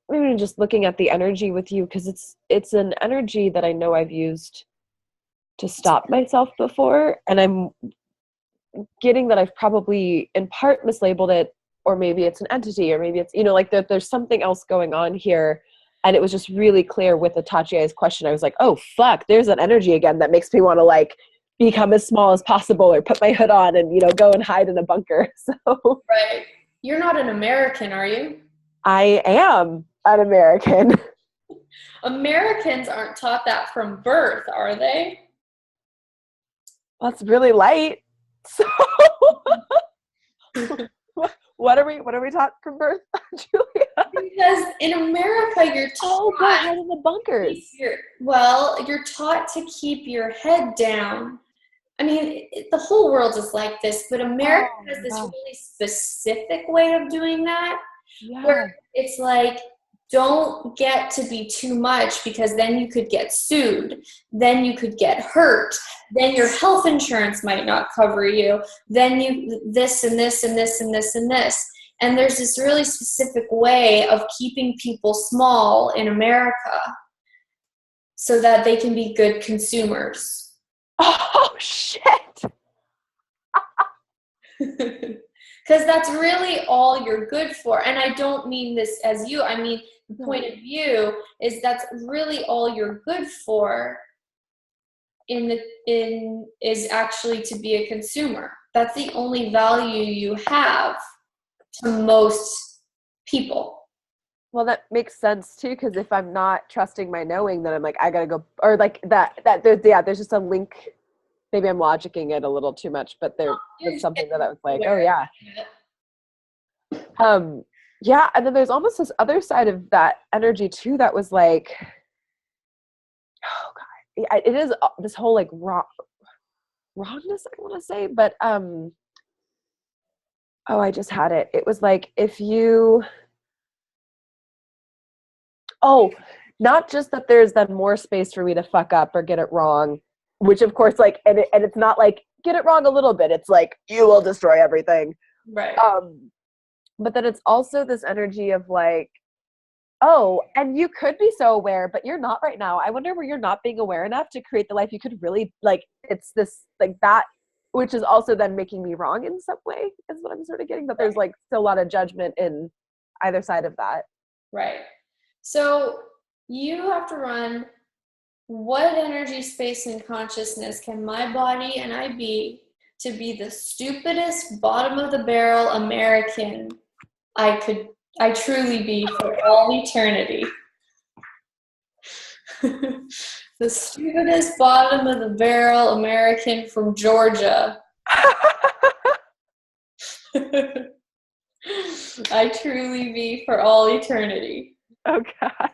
maybe just looking at the energy with you, because it's an energy that I know I've used to stop myself before, and I'm getting that I've probably in part mislabeled it, or maybe it's an entity, or maybe it's, like there's something else going on here. And it was just really clear with the Tachi's question. I was like, oh fuck, there's an energy again that makes me want to, like, become as small as possible, or put my hood on and, go and hide in a bunker. So Right. You're not an American, are you? I am an American. Americans aren't taught that from birth, are they? That's really light. So what are we taught from birth, Julia? Because in America, you're taught go hide in the bunkers. You're taught to keep your head down. I mean, the whole world is like this, but America has this really specific way of doing that, where it's like, don't get to be too much, because then you could get sued, then you could get hurt, then your health insurance might not cover you, then you this and this and this and this and this. And there's this really specific way of keeping people small in America so that they can be good consumers. Oh, shit. Because that's really all you're good for. And I don't mean this as you. I mean, the point of view is that's really all you're good for is actually to be a consumer. That's the only value you have to most people. Well, that makes sense too, because if I'm not trusting my knowing, then I'm like, I gotta go, or like that there's just a link. Maybe I'm logicking it a little too much, but there's something that I was like, oh yeah. Yeah, and then there's almost this other side of that energy too that was like, oh god, it is this whole like wrongness, I want to say, but oh, I just had it. It was like, if you, not just that there's then more space for me to fuck up or get it wrong, which of course, like, and it's not like get it wrong a little bit. It's like, you will destroy everything. Right. But then it's also this energy of like, oh, and you could be so aware, but you're not right now. I wonder where you're not being aware enough to create the life you could really, like, it's this, like, that, which is also then making me wrong in some way, is what I'm sort of getting, that there's, like, still a lot of judgment in either side of that. Right. So you have to run, what energy, space, and consciousness can my body and I be to be the stupidest, bottom of the barrel American I truly be for all eternity. The stupidest, bottom of the barrel American from Georgia. I truly be for all eternity. Oh God.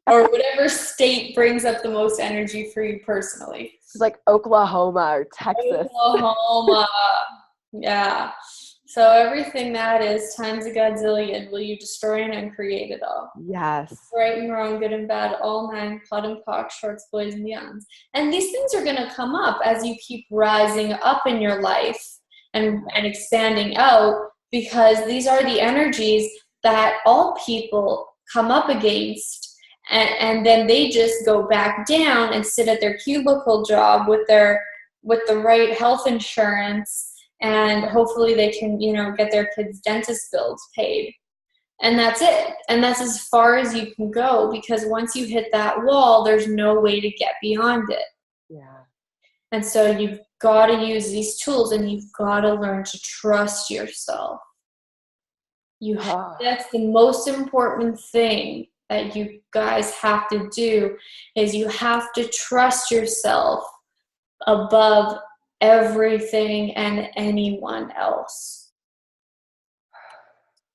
Or whatever state brings up the most energy for you personally. It's like Oklahoma or Texas. Oklahoma. Yeah. So everything that is times a godzillion, will you destroy and uncreate it all? Yes. Right and wrong, good and bad, all nine, pot and pock, shorts, boys, and beyonds. And these things are going to come up as you keep rising up in your life and expanding out, because these are the energies that all people come up against. and then they just go back down and sit at their cubicle job with the right health insurance, and hopefully they can, get their kids' dentist bills paid. And that's it. And that's as far as you can go, because once you hit that wall, there's no way to get beyond it. Yeah. And so you've got to use these tools, and you've got to learn to trust yourself. That's the most important thing that you guys have to do, is you have to trust yourself above everything and anyone else.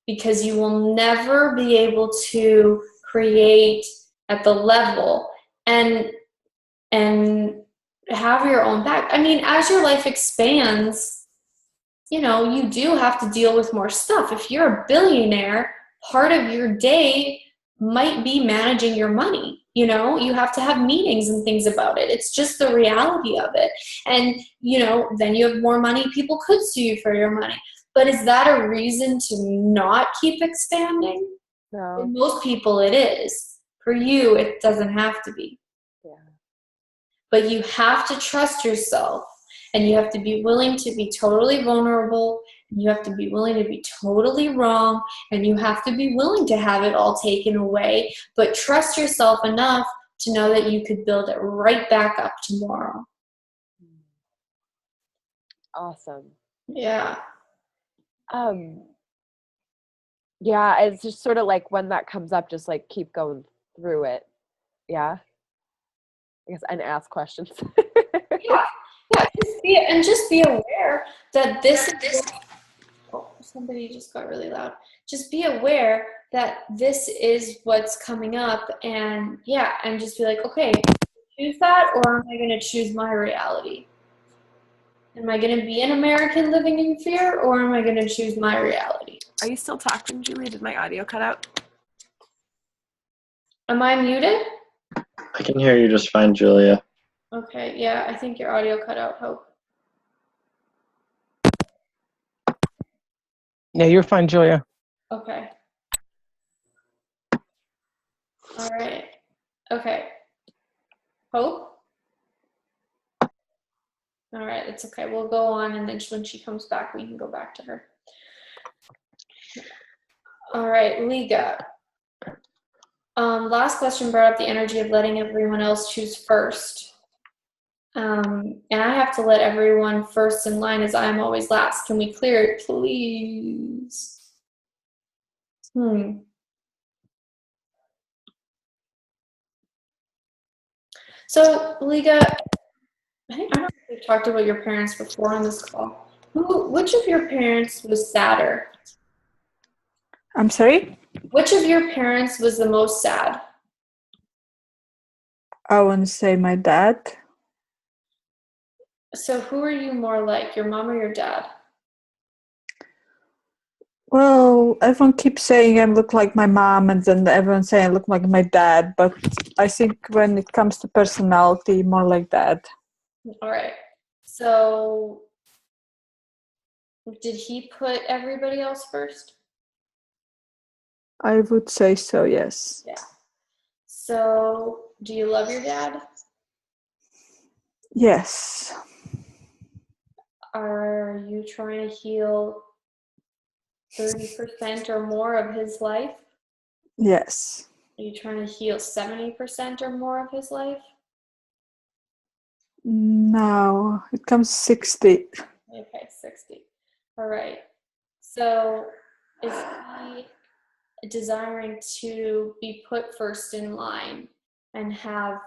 Because you will never be able to create at the level and have your own back. I mean, as your life expands, you do have to deal with more stuff. If you're a billionaire, part of your day might be managing your money. You have to have meetings and things about it. It's just the reality of it. And, then you have more money. People could sue you for your money. But is that a reason to not keep expanding? No. For most people, it is. For you, it doesn't have to be. Yeah. But you have to trust yourself, and you have to be willing to be totally vulnerable, and you have to be willing to be totally wrong, and you have to be willing to have it all taken away, but trust yourself enough to know that you could build it right back up tomorrow. Awesome. Yeah. Yeah, it's just sort of like when that comes up, just like keep going through it. Yeah. I guess, and ask questions. Yeah. Just be aware that this is. Oh, somebody just got really loud. Just be aware that this is what's coming up, and just be like, okay, choose that, or am I going to choose my reality? Am I going to be an American living in fear, or am I going to choose my reality? Are you still talking, Julie? Did my audio cut out? Am I muted? I can hear you just fine, Julia. Okay, yeah, I think your audio cut out, Hope. Yeah, you're fine, Julia. Okay. All right. Okay. Hope? All right, it's okay. We'll go on, and then when she comes back, we can go back to her. All right, Liga. Last question brought up the energy of letting everyone else choose first. And I have to let everyone first in line, as I'm always last. Can we clear it, please? So, Liga, I don't know if we've talked about your parents before on this call. Which of your parents was sadder? I'm sorry? Which of your parents was the most sad? I want to say my dad. So who are you more like, your mom or your dad? Well, everyone keeps saying I look like my mom, and then everyone saying I look like my dad. But I think when it comes to personality, more like dad. All right. So did he put everybody else first? I would say so, yes. Yeah. So do you love your dad? Yes. Are you trying to heal 30% or more of his life? Yes. Are you trying to heal 70% or more of his life? No, it comes 60. Okay, 60. All right. So is he desiring to be put first in line and have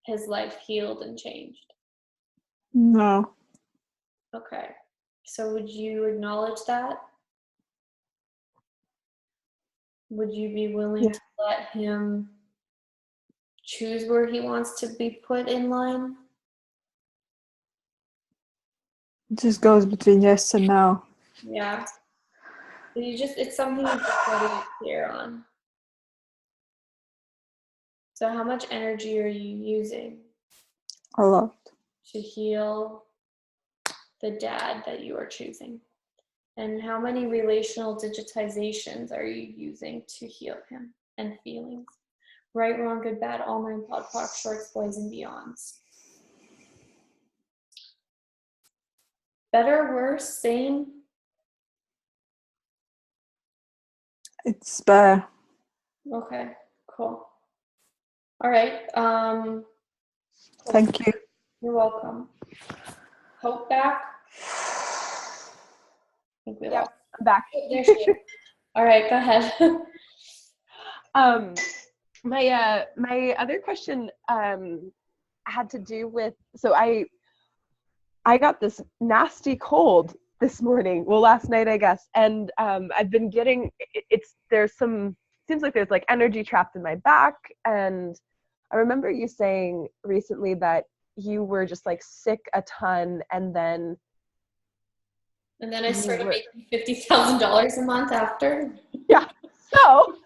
his life healed and changed? No. Okay. So would you acknowledge that? Would you be willing to let him choose where he wants to be put in line? It just goes between yes and no. Yeah. It's something you just gotta be clear on. So how much energy are you using A lot. to heal the dad that you are choosing? And how many relational digitizations are you using to heal him and feelings? Right, wrong, good, bad, all 9 pod products, shorts, boys, and beyonds. Better, worse, same? It's better. Okay, cool. All right. Thank you. You're welcome. Hope back. I think we Yeah, lost. I'm back. Oh, there she is. All right, go ahead. My other question had to do with, so I got this nasty cold this morning, well, last night, I guess, and I've been getting, seems like there's like energy trapped in my back, and I remember you saying recently that you were just like sick a ton, and then I started making $50,000 a month after. Yeah. So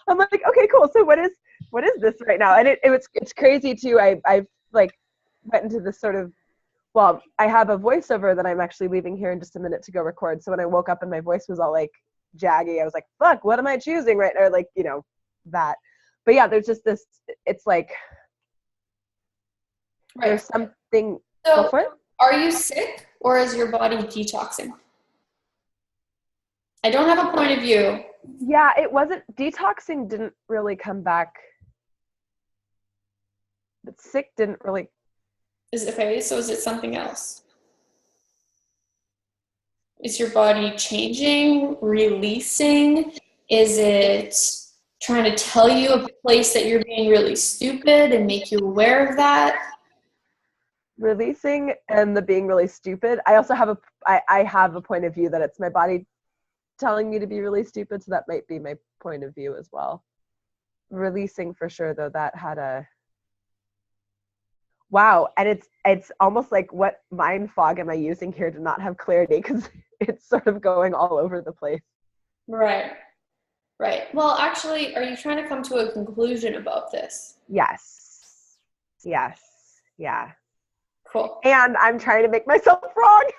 I'm like, okay, cool. So what is this right now? And it's crazy too. I've like went into this sort of, well, I have a voiceover that I'm actually leaving here in just a minute to go record. So when I woke up and my voice was all like jaggy, I was like, fuck, what am I choosing right now? Like, that. But yeah, there's just this, it's like, Right. There's something. So, Go for it. are you sick or is your body detoxing? I don't have a point of view. Yeah, it wasn't, detoxing didn't really come back. But sick didn't really. So is it something else? Is your body changing, releasing? Is it trying to tell you a place that you're being really stupid and make you aware of that? Releasing and the being really stupid. I also have I have a point of view that it's my body telling me to be really stupid, so that might be my point of view as well. Releasing for sure, though, that had a wow, and it's almost like, what mind fog am I using here to not have clarity, because it's sort of going all over the place. Right. Well, actually, are you trying to come to a conclusion about this? Yes. Yeah. Cool. And I'm trying to make myself wrong.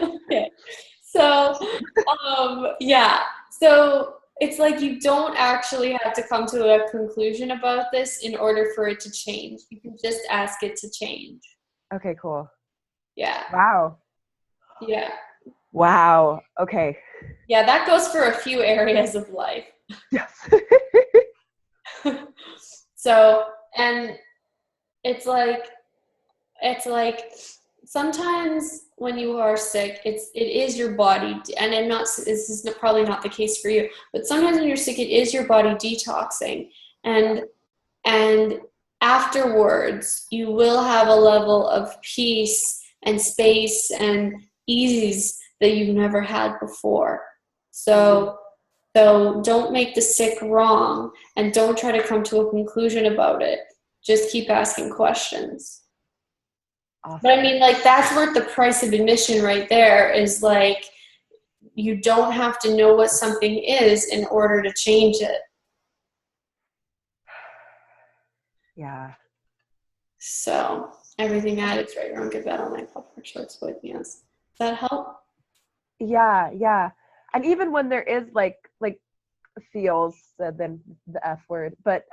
Okay. So, yeah. So it's like you don't actually have to come to a conclusion about this in order for it to change. You can just ask it to change. Okay, cool. Yeah. Wow. Yeah. Wow. Okay. Yeah, that goes for a few areas of life. Yes. So, and it's like sometimes when you are sick, it is your body, and this is probably not the case for you, but sometimes when you're sick, it is your body detoxing, and afterwards you will have a level of peace and space and ease that you've never had before. So don't make the sick wrong, and don't try to come to a conclusion about it. Just keep asking questions. Awesome. But I mean, like, that's worth the price of admission right there, is like, you don't have to know what something is in order to change it. Yeah. So everything added, right, wrong, good, bad, all 9 pop shorts with me. Does that help? Yeah. And even when there is like feels, then the F word, but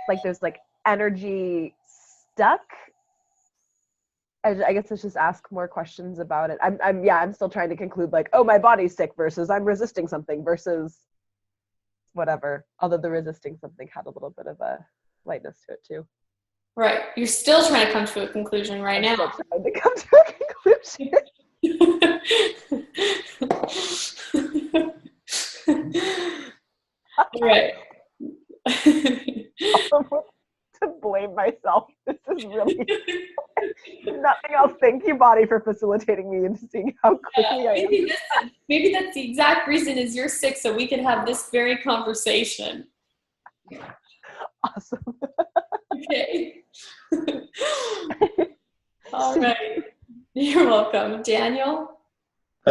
like there's like energy stuck, I guess let's just ask more questions about it. I'm still trying to conclude, like, oh, my body's sick versus I'm resisting something versus whatever. Although the resisting something had a little bit of a lightness to it too. Right. You're still trying to come to a conclusion right now. I'm still trying to come to a conclusion. Right. To blame myself. This is really nothing else. Thank you, body, for facilitating me and seeing how quickly I am. Maybe that's the exact reason is you're sick, so we can have this very conversation. Awesome. Okay. All right. You're welcome. Daniel?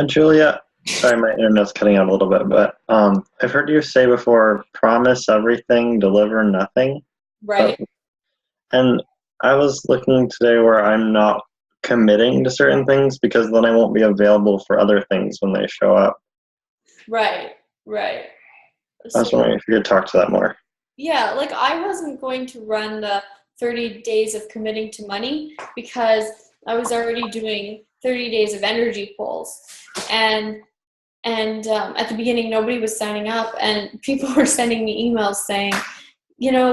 Julia, sorry, my internet's cutting out a little bit, but I've heard you say before, promise everything, deliver nothing. Right. And I was looking today where I'm not committing to certain things because then I won't be available for other things when they show up. Right, right. I was So, wondering if you could talk to that more. yeah, like I wasn't going to run the 30 days of committing to money because I was already doing 30 days of energy pulls. And at the beginning, nobody was signing up, and people were sending me emails saying,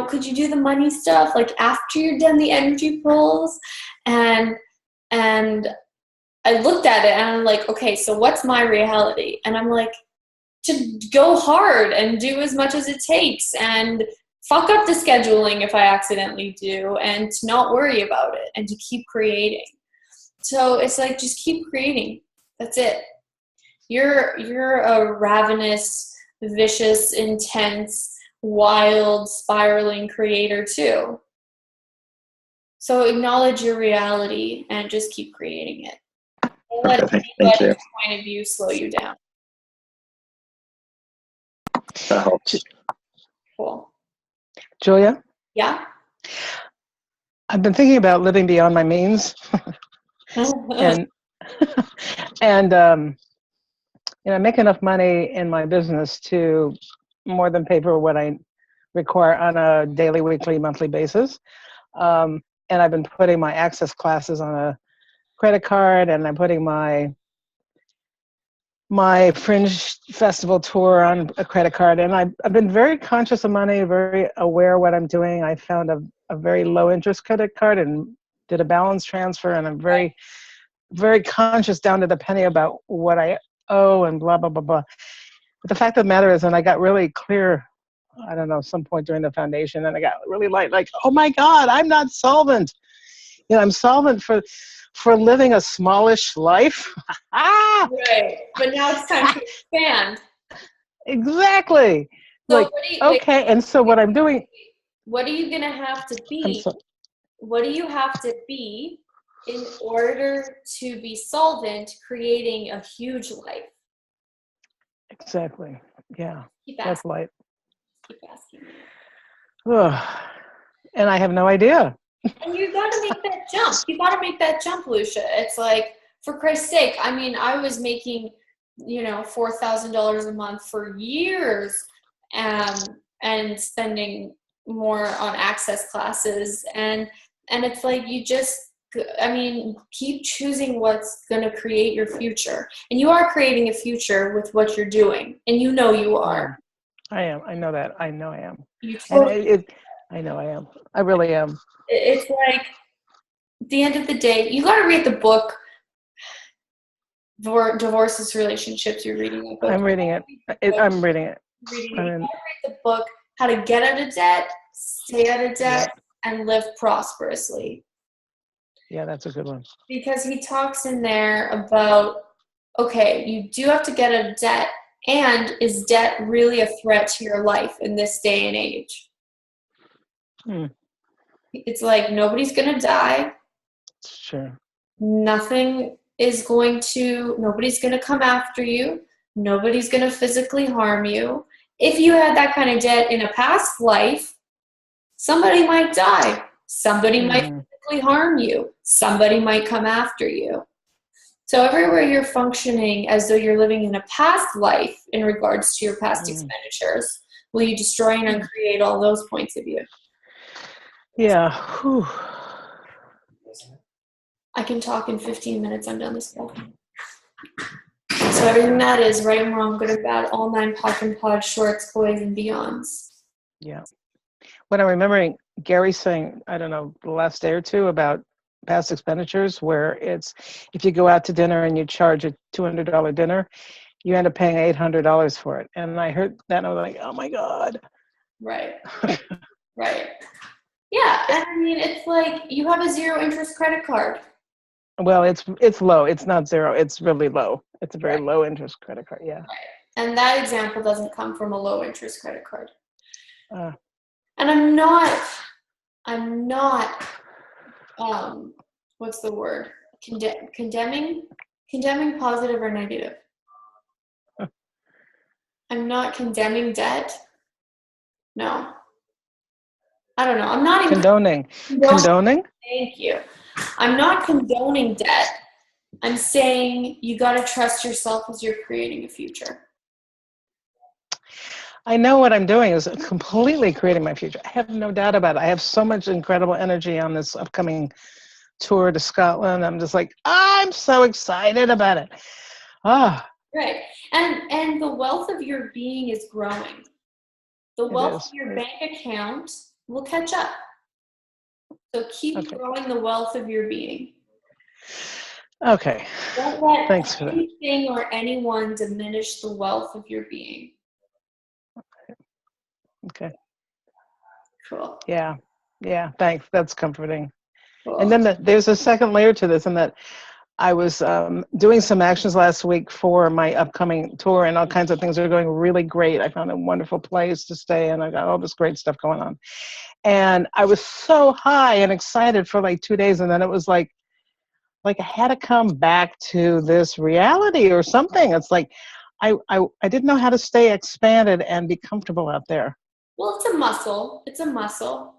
could you do the money stuff like after you're done the energy pulls? And I looked at it and I'm like, okay, so what's my reality? And I'm like, to go hard and do as much as it takes and fuck up the scheduling if I accidentally do, and to not worry about it and to keep creating. So it's like, just keep creating. That's it. You're a ravenous, vicious, intense, wild, spiraling creator too. So acknowledge your reality and just keep creating it. Don't let Okay, thank you. anybody's point of view slow you down. That helps. Cool. Julia, Yeah? I've been thinking about living beyond my means, and I make enough money in my business to more than pay for what I require on a daily, weekly, monthly basis. And I've been putting my access classes on a credit card, and I'm putting my Fringe Festival tour on a credit card. And I've been very conscious of money, very aware of what I'm doing. I found a very low interest credit card and did a balance transfer, and I'm very, very conscious down to the penny about what I owe and blah, blah, blah, blah. But the fact of the matter is, and I got really clear, I don't know, some point during the foundation, and I got really like, oh my God, I'm not solvent. I'm solvent for living a smallish life. Right. But now it's time to expand. Exactly. So Like, okay, and so what I'm doing. What are you going to have to be? So, what do you have to be in order to be solvent, creating a huge life? Exactly. Yeah. Keep That's asking. light. Keep asking. And I have no idea. And you got to make that jump. You got to make that jump, Lucia. It's like, for Christ's sake, I mean, I was making, $4,000 a month for years, and spending more on access classes. And it's like, keep choosing what's going to create your future. And you are creating a future with what you're doing. And you are. I am. I know that. I know I am. You totally. I know I am. I really am. It's like, at the end of the day, you got to read the book, Divorces, Relationships. You're reading the book. I'm reading it. I'm reading it. You got to read the book, How to Get Out of Debt, Stay Out of Debt, and Live Prosperously. Yeah, that's a good one. Because he talks in there about, okay, you do have to get out of debt, and is debt really a threat to your life in this day and age? It's like, nobody's going to die. Sure. Nobody's going to come after you. Nobody's going to physically harm you. If you had that kind of debt in a past life, somebody might die. Somebody might physically harm you. Somebody might come after you. So everywhere you're functioning as though you're living in a past life in regards to your past expenditures, will you destroy and uncreate all those points of view? Yeah. Whew. I can talk in 15 minutes. I'm done this call. So everything that is right and wrong, good or bad, all 9 POC and POD, shorts, boys, and beyonds. Yeah. What I'm remembering Gary saying, I don't know, the last day or two about past expenditures, where it's, if you go out to dinner and you charge a $200 dinner, you end up paying $800 for it. And I heard that and I was like, oh my God. Right. Right. Yeah. And I mean, it's like you have a 0 interest credit card. Well, it's low. It's not 0. It's really low. It's a very low interest credit card. Yeah. Right. And that example doesn't come from a low interest credit card. And I'm not, what's the word? Condemning positive or negative. I'm not condemning debt. No. I don't know. I'm not Condoning. Thank you. I'm not condoning debt. I'm saying you got to trust yourself as you're creating a future. I know what I'm doing is completely creating my future. I have no doubt about it. I have so much incredible energy on this upcoming tour to Scotland. I'm just like, I'm so excited about it. Ah. Right. And the wealth of your being is growing. The wealth of your bank account will catch up. So keep growing the wealth of your being. Okay. Don't let Thanks for that. anything or anyone diminish the wealth of your being. Okay. Cool. Yeah. Thanks. That's comforting. Cool. And then there's a second layer to this, in that I was doing some actions last week for my upcoming tour, and all kinds of things are going really great. I found a wonderful place to stay, and I got all this great stuff going on. And I was so high and excited for like 2 days, and then it was like I had to come back to this reality or something. It's like I didn't know how to stay expanded and be comfortable out there. Well, it's a muscle. It's a muscle.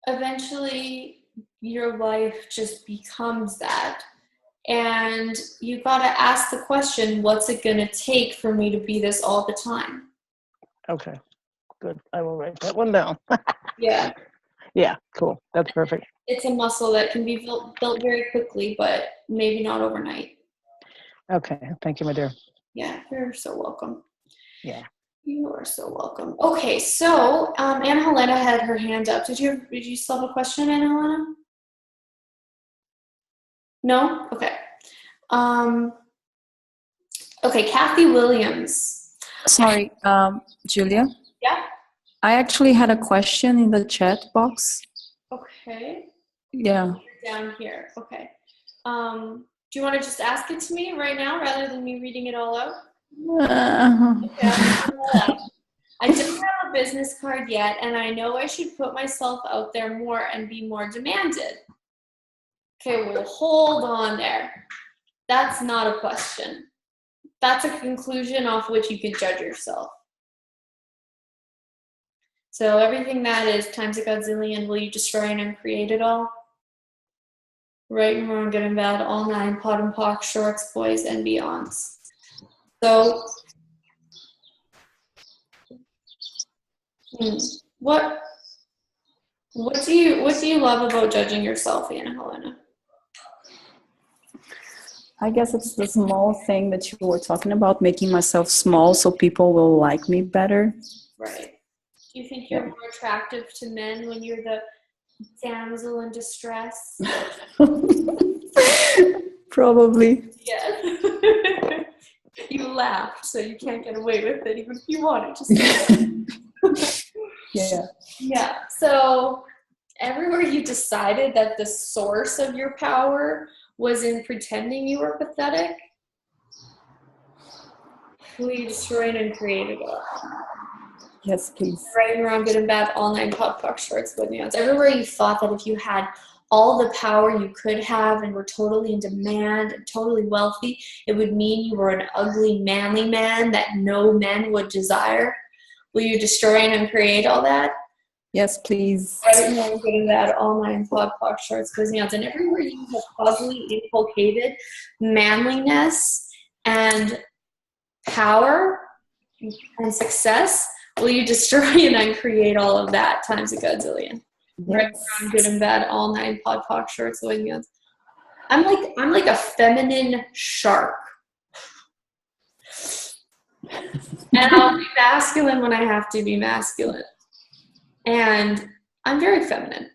Eventually your life just becomes that. And you got to ask the question, what's it going to take for me to be this all the time? Okay, good. I will write that one down. Yeah. Yeah, cool. That's perfect. It's a muscle that can be built very quickly, but maybe not overnight. Okay, thank you, my dear. Yeah, you're so welcome. Yeah. You are so welcome. Okay, so Anna Helena had her hand up. Did you still have a question, Anna Helena? No? Okay. Okay, Kathy Williams. Sorry, Julia. Yeah? I actually had a question in the chat box. Okay. Yeah. Down here. Okay. Do you want to just ask it to me right now rather than me reading it all out? Okay, I don't have a business card yet, and I know I should put myself out there more and be more demanded. Okay, well, hold on there. That's not a question. That's a conclusion off which you can judge yourself. So everything that is times a godzillion, will you destroy and uncreate it all? Right and wrong, good and bad, all nine, pot and pock, shorts, boys, and beyonds. So, what do you love about judging yourself, Anna Helena? I guess it's the small thing that you were talking about, making myself small so people will like me better. Right. Do you think you're more attractive to men when you're the damsel in distress? Probably. Yes. You laughed, so you can't get away with it, even if you wanted to. Yeah. Yeah. So everywhere you decided that the source of your power was in pretending you were pathetic, will you destroy and create it all? Yes, please. Right and wrong, good and bad, all nine, pop, pock, shorts, good news. Everywhere you thought that if you had all the power you could have and were totally in demand and totally wealthy, it would mean you were an ugly, manly man that no men would desire. Will you destroy and uncreate all that? Yes, please. Right and wrong, good and bad, all nine, pop, pock, shorts, good news. And everywhere you have causally inculcated manliness and power and success, will you destroy and uncreate all of that times a godzillion? Yes. Right, wrong, good and bad, all nine, pod, pock, shorts, wings. I'm like a feminine shark. And I'll be masculine when I have to be masculine. And I'm very feminine.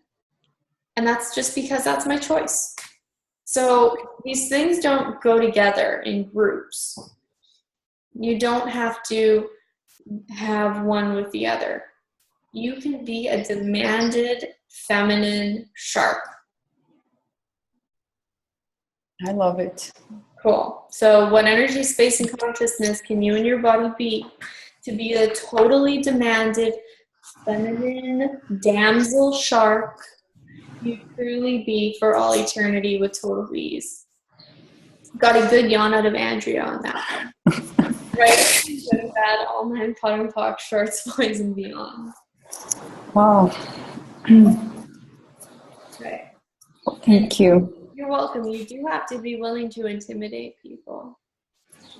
And that's just because that's my choice. So these things don't go together in groups. You don't have to have one with the other. You can be a demanded feminine shark. I love it. Cool. So what energy, space, and consciousness can you and your body be to be a totally demanded feminine damsel shark you truly be for all eternity with total ease? Got a good yawn out of Andrea on that one. Right? Good and bad, all nine, pot and pock, shorts, boys, and beyond. Wow. Okay. Thank you. You're welcome. You do have to be willing to intimidate people.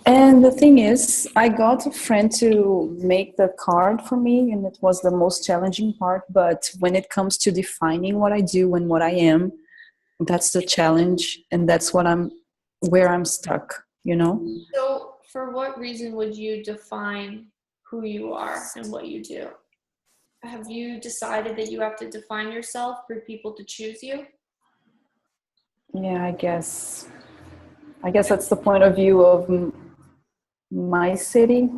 And the thing is, I got a friend to make the card for me, and it was the most challenging part. But when it comes to defining what I do and what I am, that's the challenge, and that's where I'm stuck, you know? So, for what reason would you define who you are and what you do? Have you decided that you have to define yourself for people to choose you? Yeah, I guess that's the point of view of my city.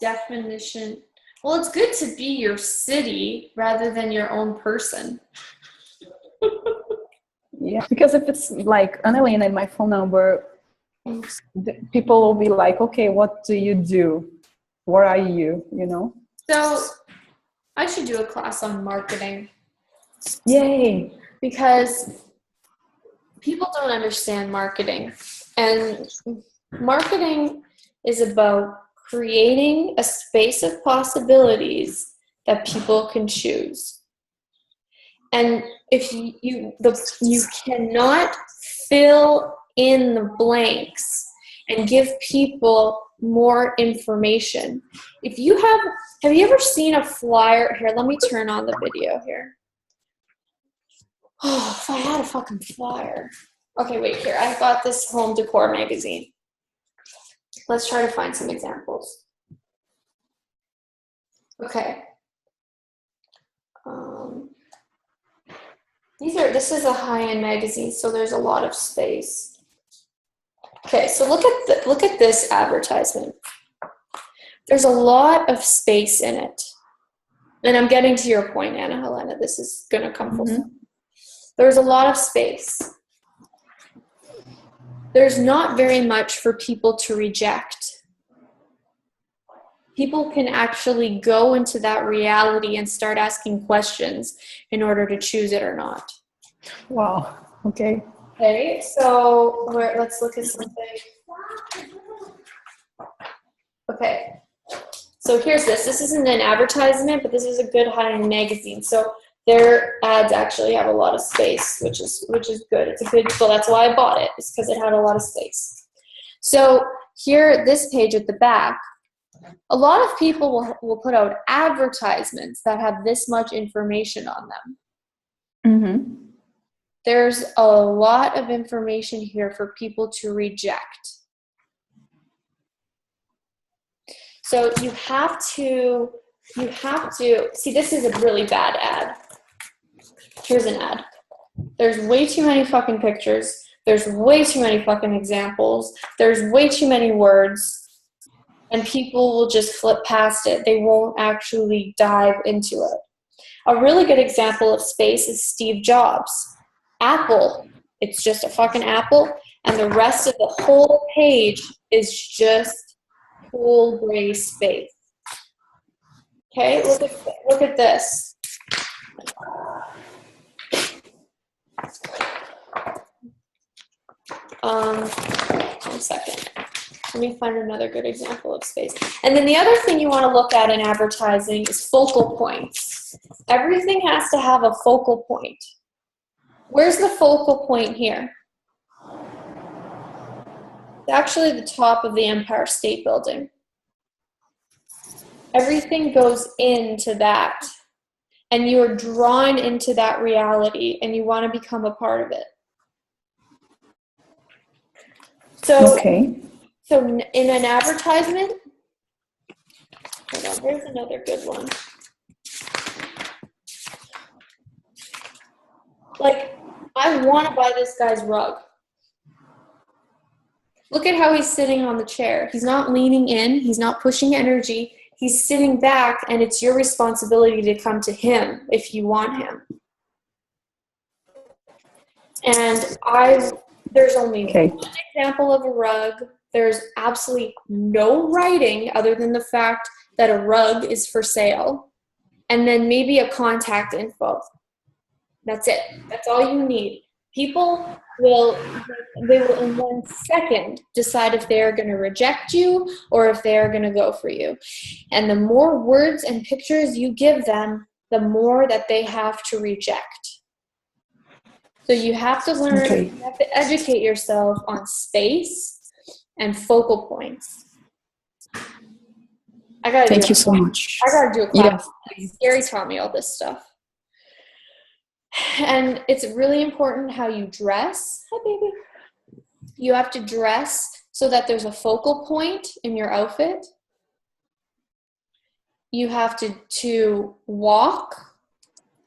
Definition. Well, it's good to be your city rather than your own person. Yeah, because if it's like Annalena and my phone number, people will be like, okay, what do you do? Where are you? You know? So, I should do a class on marketing. Yay! Because people don't understand marketing. And marketing is about creating a space of possibilities that people can choose. And if you cannot fill in the blanks and give people more information. Have you ever seen a flyer? Here, let me turn on the video here. Oh, if I had a fucking flyer. Okay, wait, here. I've got this home decor magazine. Let's try to find some examples. Okay. This is a high-end magazine, so there's a lot of space. Okay, so look at this advertisement. There's a lot of space in it. And I'm getting to your point, Anna Helena. This is going to come full circle. There's a lot of space. There's not very much for people to reject. People can actually go into that reality and start asking questions in order to choose it or not. Wow. Okay. Okay, so let's look at something. Okay, so here's this. This isn't an advertisement, but this is a good high-end magazine. So their ads actually have a lot of space, which is good. It's a good, so that's why I bought it. It's because it had a lot of space. So here, this page at the back, a lot of people will put out advertisements that have this much information on them. There's a lot of information here for people to reject. So you have to, see, this is a really bad ad. Here's an ad. There's way too many fucking pictures. There's way too many fucking examples. There's way too many words. And people will just flip past it. They won't actually dive into it. A really good example of space is Steve Jobs. Apple. It's just a fucking apple. And the rest of the whole page is just cool gray space. Okay, look at this. One second. Let me find another good example of space. And then the other thing you want to look at in advertising is focal points. Everything has to have a focal point. Where's the focal point here? It's actually the top of the Empire State Building. Everything goes into that. And you are drawn into that reality and you want to become a part of it. So, So in an advertisement, hold on, here's another good one. Like, I want to buy this guy's rug. Look at how he's sitting on the chair. He's not leaning in. He's not pushing energy. He's sitting back, and it's your responsibility to come to him if you want him. And there's only one example of a rug. There's absolutely no writing other than the fact that a rug is for sale. And then maybe a contact info. That's it. That's all you need. People will in 1 second decide if they're going to reject you or if they're going to go for you. And the more words and pictures you give them, the more that they have to reject. So you have to learn, Okay. you have to educate yourself on space and focal points. Thank you so much. I gotta do a Yeah. class. Gary taught me all this stuff. And it's really important how you dress. Hi, baby. You have to dress so that there's a focal point in your outfit. You have to walk.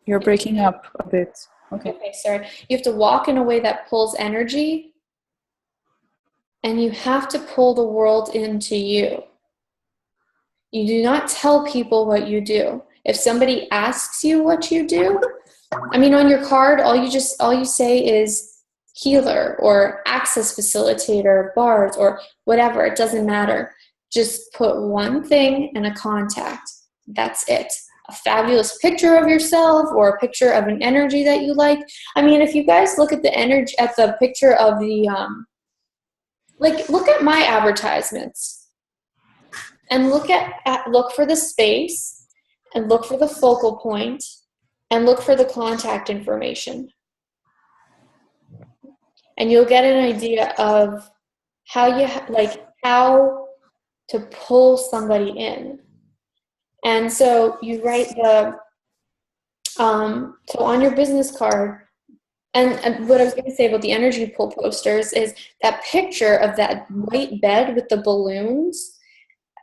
You're breaking up a bit. Okay. Okay, sorry. You have to walk in a way that pulls energy. And you have to pull the world into you. You do not tell people what you do. If somebody asks you what you do, I mean, on your card, all you say is healer or access facilitator, bars, or whatever. It doesn't matter. Just put one thing and a contact. That's it. A fabulous picture of yourself or a picture of an energy that you like. I mean, if you guys look at the energy, at the picture of the, look at my advertisements and look for the space and look for the focal point and look for the contact information. And you'll get an idea of how how to pull somebody in. And so you write so on your business card, and what I was going to say about the energy pull posters is that picture of that white bed with the balloons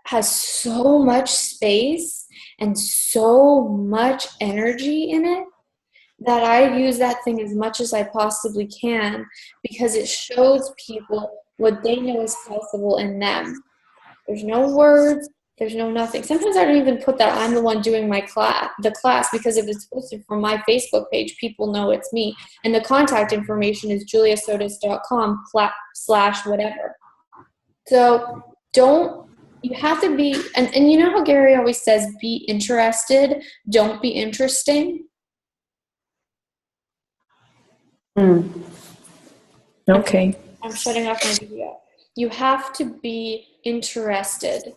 has so much space and so much energy in it that I use that thing as much as I possibly can because it shows people what they know is possible in them. There's no words. There's no nothing. Sometimes I don't even put that I'm the one doing the class, because if it's posted from my Facebook page, people know it's me. And the contact information is juliasotas.com/whatever. So you have to be, and you know how Gary always says, be interested, don't be interesting? Okay. I'm shutting off my video. You have to be interested.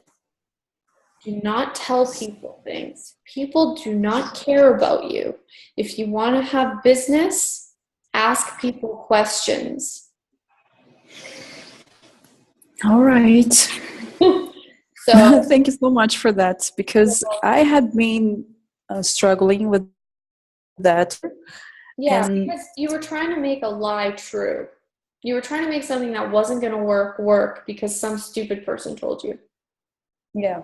Do not tell people things. People do not care about you. If you want to have business, ask people questions. All right. So thank you so much for that, because I had been struggling with that. Yeah, because you were trying to make a lie true. You were trying to make something that wasn't going to work because some stupid person told you. Yeah.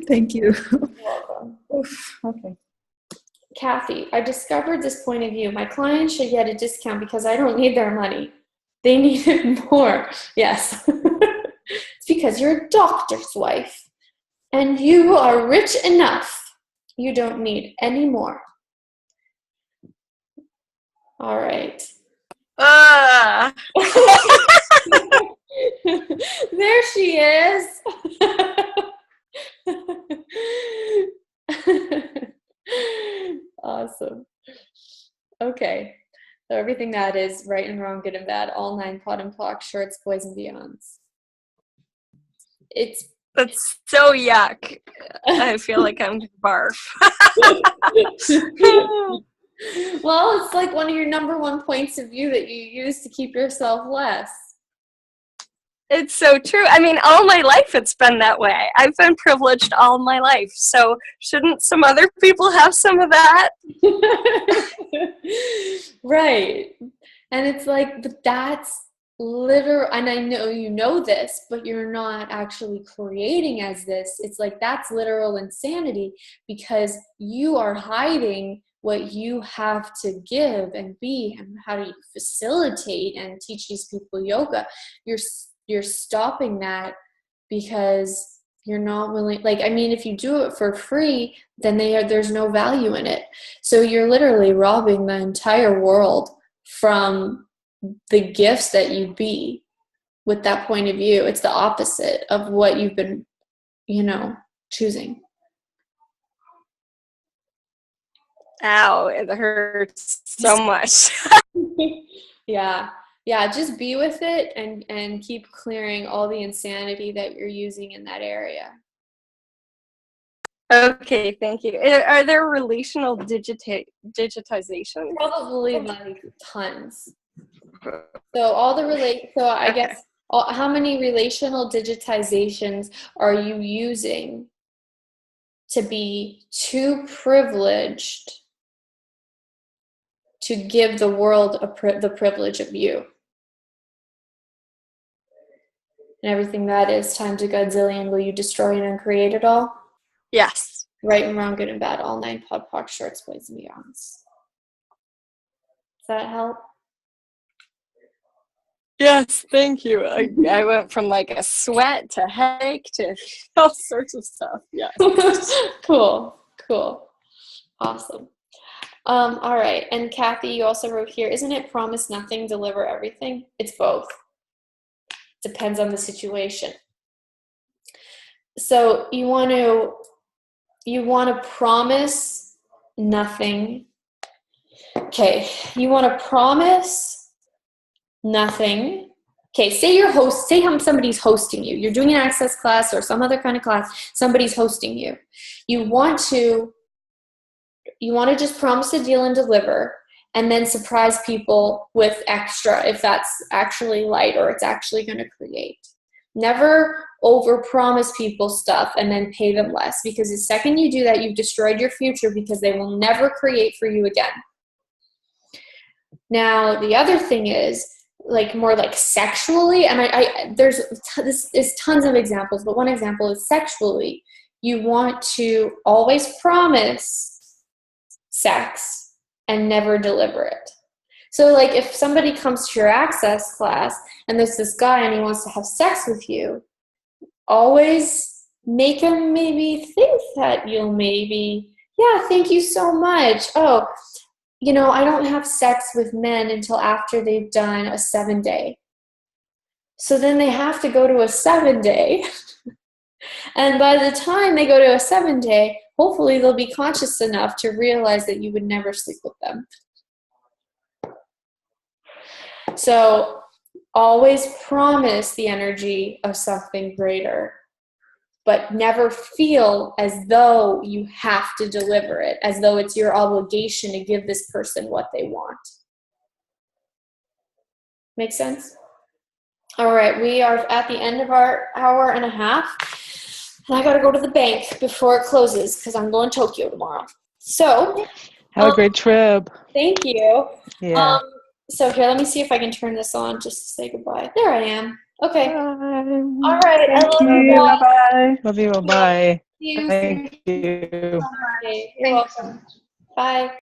Thank you. You're welcome. Oof, okay. Kathy, I discovered this point of view. My clients should get a discount because I don't need their money. They need it more. Yes. It's because you're a doctor's wife and you are rich enough. You don't need any more. All right. There she is. Awesome. Okay. So everything that is right and wrong, good and bad, all 9 pot and pock, shorts, boys and beyonds. That's so yuck. I feel like I'm gonna barf. Well, it's like one of your number one points of view that you use to keep yourself less. It's so true. I mean, all my life it's been that way. I've been privileged all my life. So shouldn't some other people have some of that? Right. And it's like, but that's literal, and I know you know this, but you're not actually creating as this. It's like that's literal insanity because you are hiding what you have to give and be, and how do you facilitate and teach these people yoga. You're stopping that because you're not willing. Like, I mean, if you do it for free, then there's no value in it. So you're literally robbing the entire world from the gifts that you be with that point of view. It's the opposite of what you've been, choosing. Ow, it hurts so much. Yeah, just be with it and keep clearing all the insanity that you're using in that area. Okay, thank you. Are there relational digitization? Probably like tons. So all the so I Okay. guess how many relational digitizations are you using to be too privileged to give the world the privilege of you? And everything that is times a godzillion, will you destroy and uncreate it all? Yes. Right and wrong, good and bad, all nine pod poc shorts, boys and beyonds. Does that help? Yes, thank you. I went from like a sweat to headache to all sorts of stuff. Yeah. Cool. Awesome. All right. And Kathy, you also wrote here, isn't it promise nothing, deliver everything? It's both. Depends on the situation. So you want to promise nothing. Okay, you want to promise nothing. Okay, say somebody's hosting you. You're doing an access class or some other kind of class. Somebody's hosting you. You want to just promise a deal and deliver, and then surprise people with extra if that's actually light or it's actually going to create. Never overpromise people stuff and then pay them less, because the second you do that, you've destroyed your future, because they will never create for you again. Now, the other thing is more like sexually, and this is tons of examples, but one example is sexually. You want to always promise sex and never deliver it. So like if somebody comes to your access class and there's this guy and he wants to have sex with you, always make him maybe think that you'll maybe, yeah, thank you so much. Oh, I don't have sex with men until after they've done a 7-day. So then they have to go to a 7-day. And by the time they go to a 7-day, hopefully they'll be conscious enough to realize that you would never sleep with them. So always promise the energy of something greater, but never feel as though you have to deliver it, as though it's your obligation to give this person what they want. Make sense? All right, we are at the end of our hour and a half, and I gotta go to the bank before it closes because I'm going to Tokyo tomorrow. So, have a great trip. Thank you. Yeah. So here, let me see if I can turn this on just to say goodbye. There I am. Okay. Bye. All right. Thank I love you. you all. Bye. Love you. Bye. See you. Thank you. You're Thank you so welcome. much. Bye.